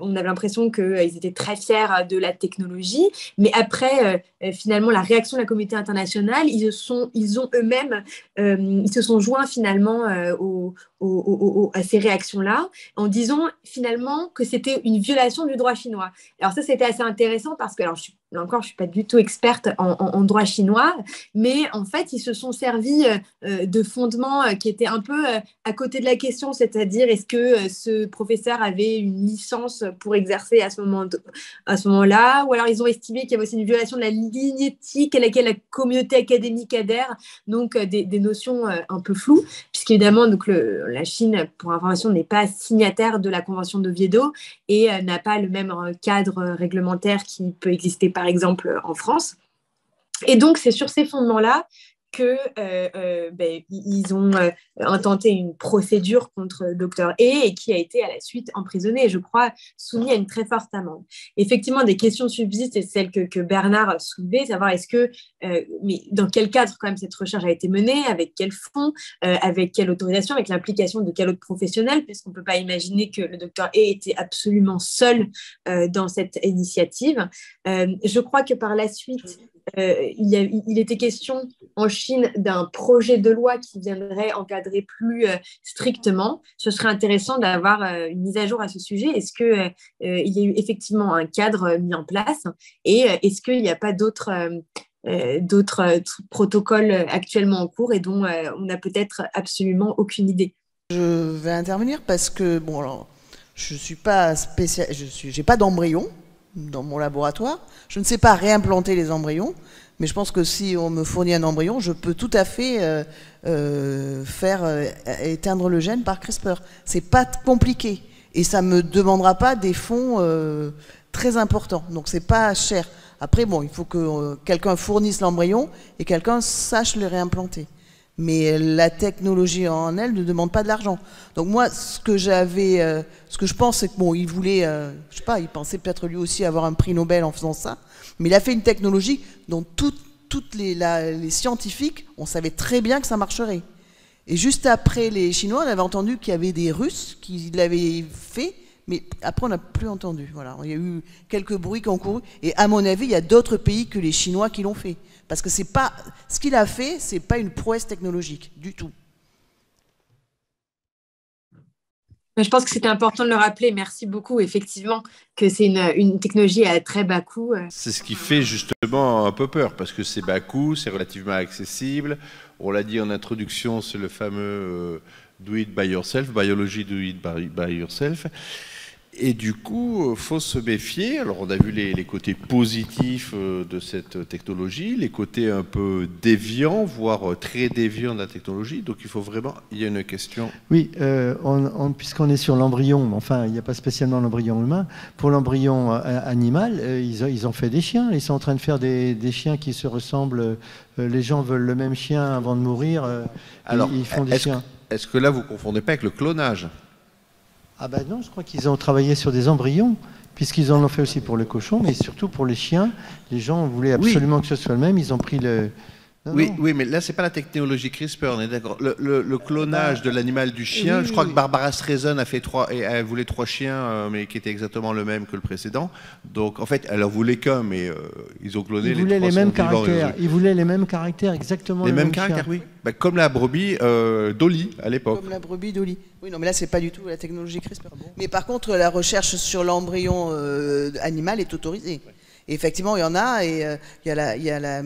on avait l'impression qu'ils étaient très fiers de la technologie, mais après finalement la réaction de la communauté internationale, ils se sont joints finalement à ces réactions-là en disant finalement que c'était une violation du droit chinois. Alors ça c'était assez intéressant parce que là encore je suis pas du tout experte en droit chinois, mais en fait ils se sont servis de fondements qui étaient un peu à côté de la question, c'est-à-dire est-ce que ce professeur avait une licence pour exercer à ce moment-là, ou alors ils ont estimé qu'il y avait aussi une violation de la ligne éthique à laquelle la communauté académique adhère, donc des notions un peu floues, puisqu'évidemment donc la Chine, pour information, n'est pas signataire de la Convention d'Oviedo et n'a pas le même cadre réglementaire qui peut exister par exemple en France. Et donc c'est sur ces fondements-là qu'ils ont intenté une procédure contre le docteur et qui a été à la suite emprisonné et je crois soumis à une très forte amende. Effectivement, des questions subsistent et celles que Bernard soulevait, savoir mais dans quel cadre quand même cette recherche a été menée, avec quel fonds, avec quelle autorisation, avec l'implication de quel autre professionnel, puisqu'on ne peut pas imaginer que le docteur ait été absolument seul dans cette initiative. Je crois que par la suite, il était question en Chine d'un projet de loi qui viendrait encadrer plus strictement. Ce serait intéressant d'avoir une mise à jour à ce sujet. Est-ce qu'il y a eu effectivement un cadre mis en place et est-ce qu'il n'y a pas d'autres protocoles actuellement en cours et dont on n'a peut-être absolument aucune idée? Je vais intervenir parce que, bon, alors, je suis pas j'ai pas d'embryon. dans mon laboratoire. Je ne sais pas réimplanter les embryons, mais je pense que si on me fournit un embryon, je peux tout à fait faire éteindre le gène par CRISPR. C'est pas compliqué et ça me demandera pas des fonds très importants. Donc c'est pas cher. Après, bon, il faut que quelqu'un fournisse l'embryon et quelqu'un sache le réimplanter. Mais la technologie en elle ne demande pas de l'argent. Donc moi, ce que je pense, c'est que bon, il voulait, je sais pas, il pensait peut-être lui aussi avoir un prix Nobel en faisant ça. Mais il a fait une technologie dont toutes les scientifiques, on savait très bien que ça marcherait. Et juste après les Chinois, on avait entendu qu'il y avait des Russes qui l'avaient fait. Mais après, on n'a plus entendu. Voilà. Il y a eu quelques bruits qui ont couru. Et à mon avis, il y a d'autres pays que les Chinois qui l'ont fait. Parce que c'est pas, ce qu'il a fait, c'est pas une prouesse technologique du tout. Mais je pense que c'était important de le rappeler. Merci beaucoup. Effectivement, que c'est une technologie à très bas coût. C'est ce qui fait justement un peu peur, parce que c'est bas coût, c'est relativement accessible. On l'a dit en introduction, c'est le fameux do it by yourself, biology do it by yourself. Et du coup, il faut se méfier. Alors, on a vu les côtés positifs de cette technologie, les côtés un peu déviants, voire très déviants de la technologie. Donc, il faut vraiment... Il y a une question. Oui, puisqu'on est sur l'embryon, enfin, il n'y a pas spécialement l'embryon humain. Pour l'embryon animal, ils ont fait des chiens. Ils sont en train de faire des chiens qui se ressemblent. Les gens veulent le même chien avant de mourir. Alors, ils font des chiens. Est-ce que là, vous ne confondez pas avec le clonage ? Ah ben non, je crois qu'ils ont travaillé sur des embryons, puisqu'ils en ont fait aussi pour le cochon, mais surtout pour les chiens. Les gens voulaient absolument que ce soit le même, ils ont pris le... Non, oui, non. oui, mais là, c'est pas la technologie CRISPR, on est d'accord. Le clonage de l'animal du chien, je crois que Barbara Streisand a fait elle voulait 3 chiens, mais qui étaient exactement le même que le précédent. Donc, en fait, elle en voulait qu'un, mais ils ont cloné Ils voulaient les 300 mêmes vivants. caractères. Ils voulaient les mêmes caractères, exactement Les mêmes chiens. caractères, oui. Bah, comme la brebis Dolly à l'époque. Comme la brebis Dolly. Oui, non, mais là, c'est pas du tout la technologie CRISPR. Mais par contre, la recherche sur l'embryon animal est autorisée. Et effectivement, il y en a, et il y a la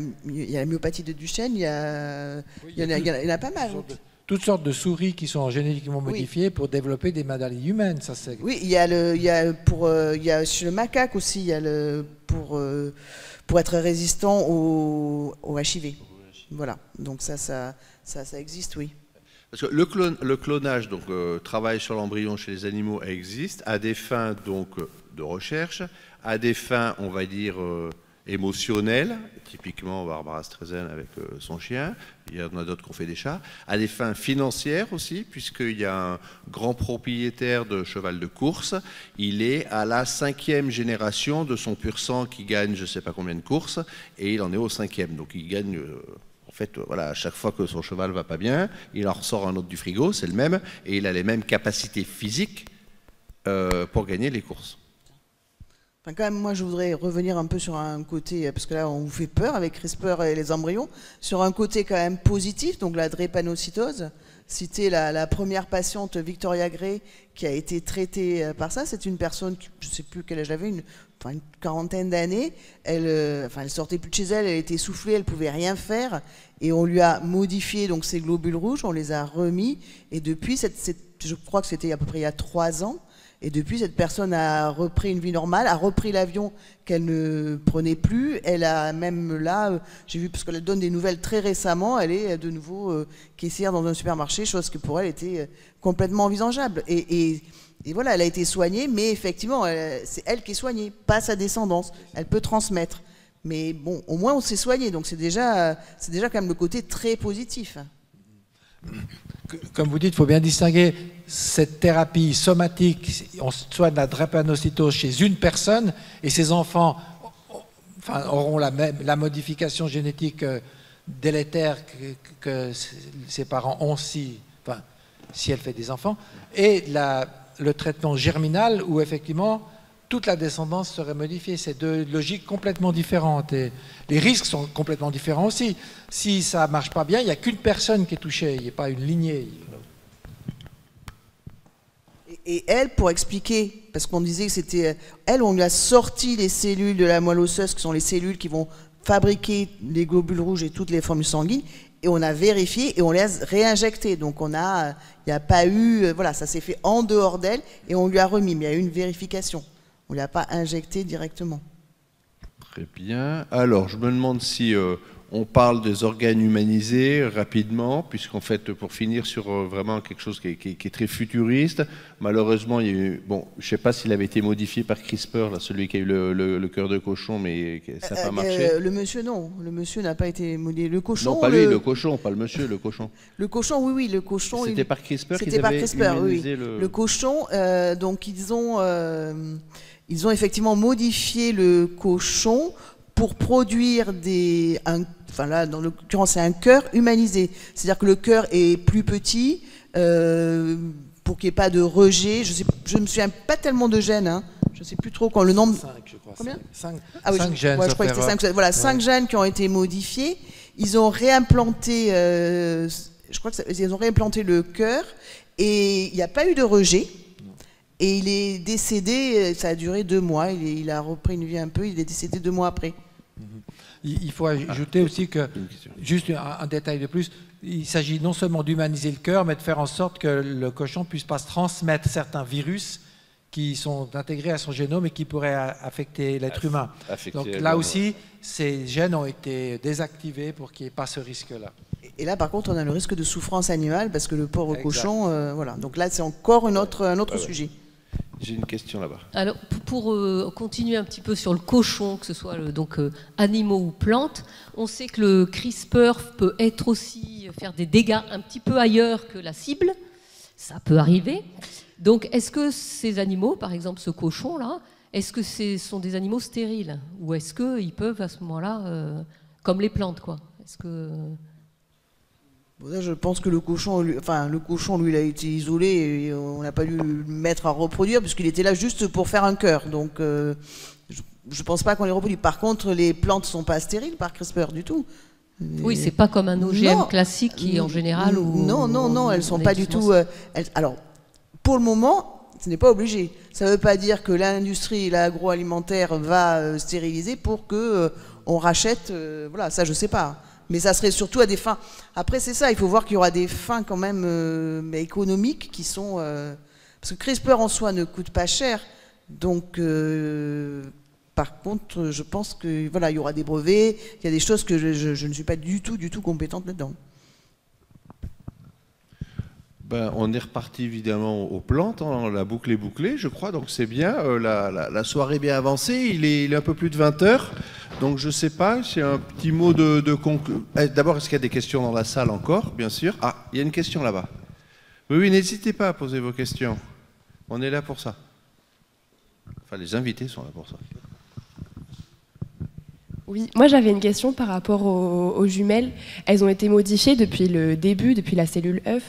myopathie de Duchenne, il y en a pas mal. Toutes sortes de souris qui sont génétiquement modifiées pour développer des maladies humaines. Ça, oui, il y a chez le macaque aussi, il y a pour être résistant au HIV. Voilà, donc ça existe, oui. Parce que le clonage, donc travail sur l'embryon chez les animaux, existe à des fins donc de recherche, à des fins, on va dire, émotionnelles, typiquement Barbara Streisand avec son chien, il y en a d'autres qui ont fait des chats, à des fins financières aussi, puisqu'il y a un grand propriétaire de cheval de course, il est à la 5e génération de son pur sang qui gagne je ne sais pas combien de courses, et il en est au 5e, donc il gagne... En fait, voilà, à chaque fois que son cheval va pas bien, il en ressort un autre du frigo, c'est le même, et il a les mêmes capacités physiques pour gagner les courses. Enfin, quand même, moi, je voudrais revenir un peu sur un côté, parce que là, on vous fait peur avec CRISPR et les embryons, sur un côté quand même positif, donc la drépanocytose. Citer la première patiente, Victoria Gray, qui a été traitée par ça. C'est une personne, je ne sais plus quel âge elle avait, une quarantaine d'années. Elle sortait plus de chez elle, elle était essoufflée, elle ne pouvait rien faire. Et on lui a modifié donc, ses globules rouges, on les a remis. Et depuis, je crois que c'était à peu près il y a 3 ans, et depuis, cette personne a repris une vie normale, a repris l'avion qu'elle ne prenait plus. Elle a même là, j'ai vu, parce qu'elle donne des nouvelles très récemment, elle est de nouveau caissière dans un supermarché, chose qui pour elle était complètement envisageable. Et voilà, elle a été soignée, mais effectivement, c'est elle qui est soignée, pas sa descendance. Elle peut transmettre. Mais bon, au moins on s'est soigné, donc c'est déjà quand même le côté très positif. Comme vous dites, il faut bien distinguer cette thérapie somatique, on soigne la drépanocytose chez une personne, et ces enfants auront la modification génétique délétère que ses parents ont si elle fait des enfants, et le traitement germinal où effectivement toute la descendance serait modifiée. C'est 2 logiques complètement différentes. Et les risques sont complètement différents aussi. Si ça ne marche pas bien, il n'y a qu'une personne qui est touchée, il n'y a pas une lignée. Et elle, pour expliquer, parce qu'on disait que c'était... Elle, on lui a sorti les cellules de la moelle osseuse, qui sont les cellules qui vont fabriquer les globules rouges et toutes les formules sanguines, et on a vérifié et on les a réinjectés. Donc il n'y a pas eu... voilà, ça s'est fait en dehors d'elle, et on lui a remis, mais il y a eu une vérification. On ne l'a pas injecté directement. Très bien. Alors, je me demande si on parle des organes humanisés rapidement, puisqu'en fait, pour finir sur vraiment quelque chose qui est très futuriste, malheureusement, il y a eu, bon, je ne sais pas s'il avait été modifié par CRISPR, là, celui qui a eu le cœur de cochon, mais ça n'a pas marché. Le monsieur, non. Le monsieur n'a pas été modifié. Le cochon. Non, pas lui, le cochon, pas le monsieur, le cochon. Le cochon, oui, le cochon. C'était par CRISPR qu'ils C'était par avaient CRISPR, oui. humanisé Le cochon, donc ils ont effectivement modifié le cochon pour produire enfin là, dans l'occurrence, c'est un cœur humanisé. C'est-à-dire que le cœur est plus petit pour qu'il n'y ait pas de rejet. Je ne me souviens pas tellement de gènes. Hein. Je ne sais plus trop quand le nombre. 5, je crois. Combien 5 gènes. Ouais, je crois que c'était 5. Voilà, 5 ouais. gènes qui ont été modifiés. Ils ont réimplanté. Je crois qu'ils ont réimplanté le cœur et il n'y a pas eu de rejet. Et il est décédé, ça a duré 2 mois, il a repris une vie un peu, il est décédé 2 mois après. Il faut ajouter aussi que, juste un détail de plus, il s'agit non seulement d'humaniser le cœur, mais de faire en sorte que le cochon ne puisse pas se transmettre certains virus qui sont intégrés à son génome et qui pourraient affecter l'être humain. Donc là aussi, ces gènes ont été désactivés pour qu'il n'y ait pas ce risque-là. Et là, par contre, on a le risque de souffrance animale parce que le porc au cochon, voilà. Donc là, c'est encore un autre sujet. J'ai une question là-bas. Alors, pour continuer un petit peu sur le cochon, que ce soit animaux ou plantes, on sait que le CRISPR peut être aussi faire des dégâts un petit peu ailleurs que la cible. Ça peut arriver. Donc, est-ce que ces animaux, par exemple ce cochon-là, est-ce que ce sont des animaux stériles? Ou est-ce qu'ils peuvent à ce moment-là, comme les plantes, quoi? Est-ce que... Je pense que le cochon, lui, il a été isolé et on n'a pas dû le mettre à reproduire puisqu'il était là juste pour faire un cœur. Donc, je ne pense pas qu'on les reproduit. Par contre, les plantes ne sont pas stériles par CRISPR du tout. Oui, c'est pas comme un OGM classique qui, en général... Non, elles ne sont pas du tout... alors, pour le moment, ce n'est pas obligé. Ça ne veut pas dire que l'industrie, l'agroalimentaire va stériliser pour qu'on rachète... voilà, ça, je ne sais pas. Mais ça serait surtout à des fins... Après, c'est ça, il faut voir qu'il y aura des fins quand même économiques qui sont... parce que CRISPR en soi ne coûte pas cher. Donc, par contre, je pense que voilà, il y aura des brevets, il y a des choses que je ne suis pas du tout compétente là-dedans. Ben, on est reparti évidemment aux plantes, hein, la boucle est bouclée, je crois, donc c'est bien. La soirée est bien avancée, il est un peu plus de 20 h. Donc je ne sais pas, c'est un petit mot de conclusion. D'abord, est-ce qu'il y a des questions dans la salle encore, bien sûr? Ah, il y a une question là-bas. Oui, n'hésitez pas à poser vos questions. On est là pour ça. Enfin, les invités sont là pour ça. Oui, moi j'avais une question par rapport aux jumelles. Elles ont été modifiées depuis le début, depuis la cellule œuf.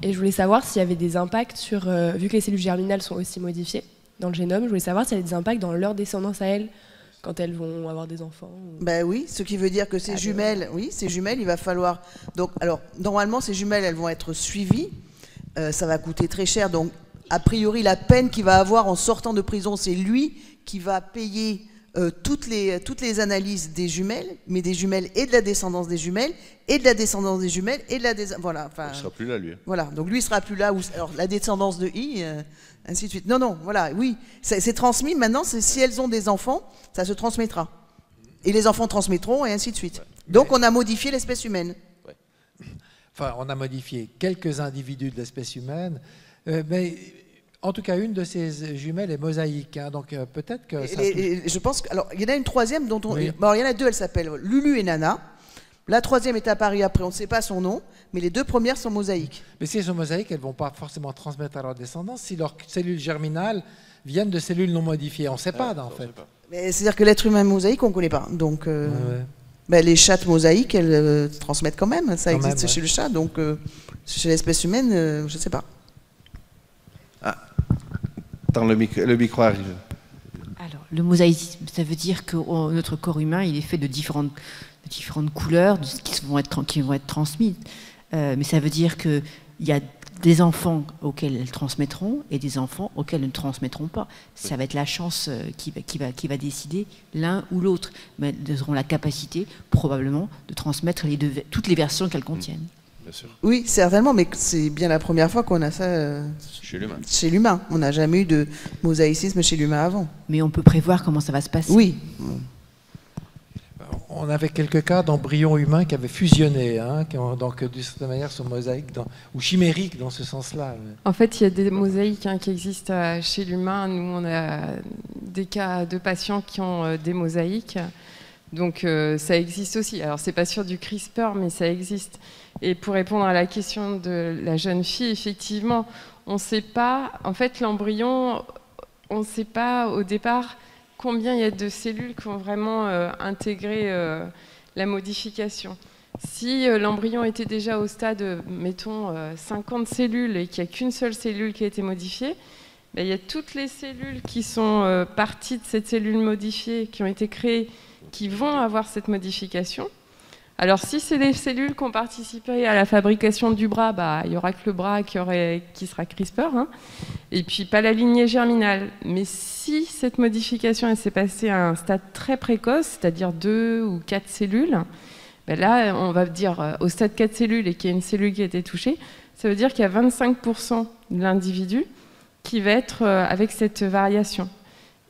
Et je voulais savoir s'il y avait des impacts sur... vu que les cellules germinales sont aussi modifiées dans le génome, je voulais savoir s'il y avait des impacts dans leur descendance à elles, quand elles vont avoir des enfants. Ben oui, ce qui veut dire que ces jumelles, il va falloir... Donc, alors, normalement, ces jumelles, elles vont être suivies. Ça va coûter très cher. Donc, a priori, la peine qu'il va avoir en sortant de prison, c'est lui qui va payer toutes les analyses des jumelles, mais des jumelles et de la descendance des jumelles, et de la descendance des jumelles, et de la voilà. Enfin, il ne sera plus là, lui. Voilà, donc lui, il ne sera plus là. Alors, la descendance de I, ainsi de suite. Non, voilà, oui. C'est transmis. Maintenant, si elles ont des enfants, ça se transmettra. Et les enfants transmettront, et ainsi de suite. Ouais. Donc, on a modifié l'espèce humaine. Ouais. Enfin, on a modifié quelques individus de l'espèce humaine, mais... En tout cas, une de ces jumelles est mosaïque, hein, donc peut-être que... je pense que... Alors, il y en a une troisième dont on... Oui. Bon, il y en a deux, elles s'appellent Lulu et Nana. La troisième est apparue après, on ne sait pas son nom, mais les deux premières sont mosaïques. Mais si elles sont mosaïques, elles ne vont pas forcément transmettre à leur descendance si leurs cellules germinales viennent de cellules non modifiées. On ne sait pas, en fait. C'est-à-dire que l'être humain mosaïque, on ne connaît pas. Donc, les chattes mosaïques, elles transmettent quand même. Ça existe chez le chat, donc chez l'espèce humaine, je ne sais pas. Le micro arrive. Alors, le mosaïsme, ça veut dire que notre corps humain, il est fait de différentes couleurs qui vont être transmises. Mais ça veut dire qu'il y a des enfants auxquels elles transmettront et des enfants auxquels elles ne transmettront pas. Ça va être la chance qui va décider l'un ou l'autre. Mais elles auront la capacité, probablement, de transmettre toutes les versions qu'elles contiennent. Bien sûr. Oui, certainement, mais c'est bien la première fois qu'on a ça chez l'humain. On n'a jamais eu de mosaïcisme chez l'humain avant. Mais on peut prévoir comment ça va se passer. Oui. On avait quelques cas d'embryons humains qui avaient fusionné, hein, donc d'une certaine manière sont mosaïques ou chimériques dans ce sens-là. En fait, il y a des mosaïques qui existent chez l'humain. Nous, on a des cas de patients qui ont des mosaïques. Donc ça existe aussi. Alors c'est pas sûr du CRISPR, mais ça existe. Et pour répondre à la question de la jeune fille, effectivement, on ne sait pas. En fait, l'embryon, on ne sait pas au départ combien il y a de cellules qui vont vraiment intégrer la modification. Si l'embryon était déjà au stade, mettons, 50 cellules et qu'il n'y a qu'une seule cellule qui a été modifiée, ben, il y a toutes les cellules qui sont parties de cette cellule modifiée, qui ont été créées, qui vont avoir cette modification. Alors si c'est des cellules qui ont participé à la fabrication du bras, bah, il n'y aura que le bras qui sera CRISPR, hein, et puis pas la lignée germinale. Mais si cette modification s'est passée à un stade très précoce, c'est-à-dire 2 ou 4 cellules, ben là on va dire au stade 4 cellules et qu'il y a une cellule qui a été touchée, ça veut dire qu'il y a 25% de l'individu qui va être avec cette variation.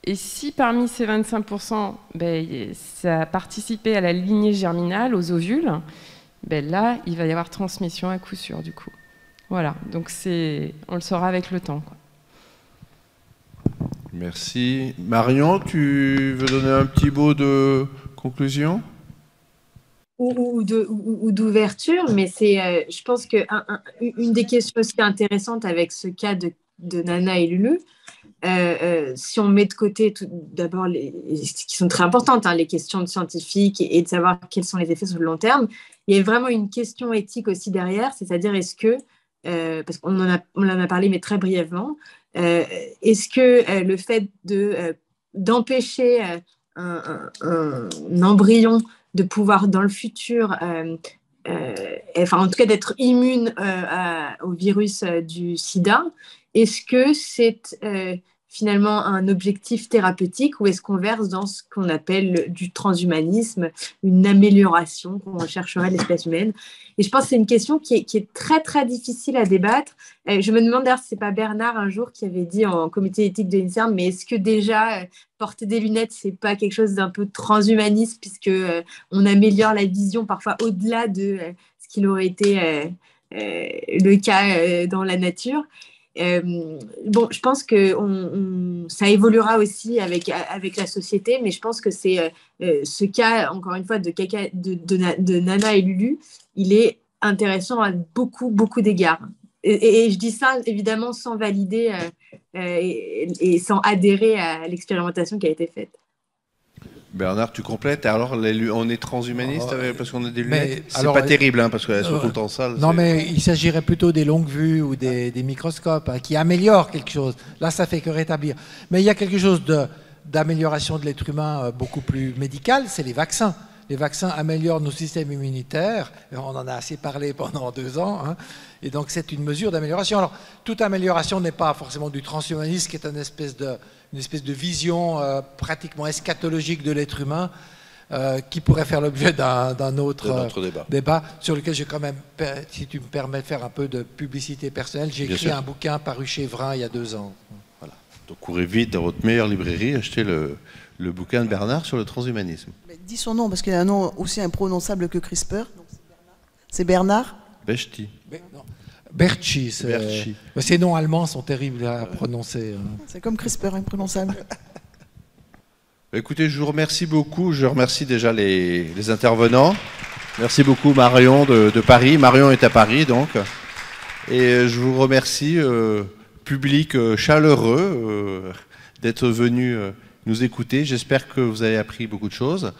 Et si parmi ces 25%, ben, ça a participé à la lignée germinale, aux ovules, ben là, il va y avoir transmission à coup sûr, du coup. Voilà, donc on le saura avec le temps, quoi. Merci. Marion, tu veux donner un petit mot de conclusion ? Ou d'ouverture, mais c'est, je pense qu'une des questions aussi intéressantes avec ce cas de Nana et Lulu, si on met de côté d'abord qui sont très importantes, hein, les questions de scientifiques et de savoir quels sont les effets sur le long terme, il y a vraiment une question éthique aussi derrière, c'est-à-dire est-ce que, parce qu'on en a parlé mais très brièvement, est-ce que le fait d'empêcher un embryon de pouvoir dans le futur, enfin en tout cas d'être immune au virus du sida, est-ce que c'est finalement un objectif thérapeutique ou est-ce qu'on verse dans ce qu'on appelle du transhumanisme, une amélioration qu'on rechercherait l'espèce humaine? Et je pense que c'est une question qui est très très difficile à débattre. Je me demande d'ailleurs si ce n'est pas Bernard un jour qui avait dit en comité éthique de l'INSERM, mais est-ce que déjà porter des lunettes, ce n'est pas quelque chose d'un peu transhumaniste puisque on améliore la vision parfois au-delà de ce qu'il aurait été le cas dans la nature? Bon, je pense que ça évoluera aussi avec la société, mais je pense que c'est ce cas, encore une fois, de Nana et Lulu, il est intéressant à beaucoup, beaucoup d'égards. Et je dis ça, évidemment, sans valider et sans adhérer à l'expérimentation qui a été faite. Bernard, tu complètes. Alors, on est transhumaniste parce qu'on a des lunettes. C'est pas terrible, hein, parce qu'elles sont tout le temps sales. Non, mais il s'agirait plutôt des longues vues ou des microscopes qui améliorent quelque chose. Là, ça fait que rétablir. Mais il y a quelque chose d'amélioration de l'être humain beaucoup plus médical, c'est les vaccins. Les vaccins améliorent nos systèmes immunitaires. On en a assez parlé pendant 2 ans. Hein, et donc, c'est une mesure d'amélioration. Alors, toute amélioration n'est pas forcément du transhumanisme, qui est une espèce de vision pratiquement eschatologique de l'être humain, qui pourrait faire l'objet d'un autre débat, sur lequel j'ai quand même, si tu me permets de faire un peu de publicité personnelle, j'ai écrit un bouquin paru chez Vrin il y a 2 ans. Voilà. Donc, courez vite dans votre meilleure librairie, achetez le bouquin de Bernard sur le transhumanisme. Mais dis son nom, parce qu'il a un nom aussi imprononçable que CRISPR. C'est Bernard Bechti. Berchi. Ces noms allemands sont terribles à prononcer. C'est comme CRISPR, imprononçable. Écoutez, je vous remercie beaucoup. Je remercie déjà les intervenants. Merci beaucoup Marion de Paris. Marion est à Paris, donc. Et je vous remercie, public chaleureux, d'être venu nous écouter. J'espère que vous avez appris beaucoup de choses.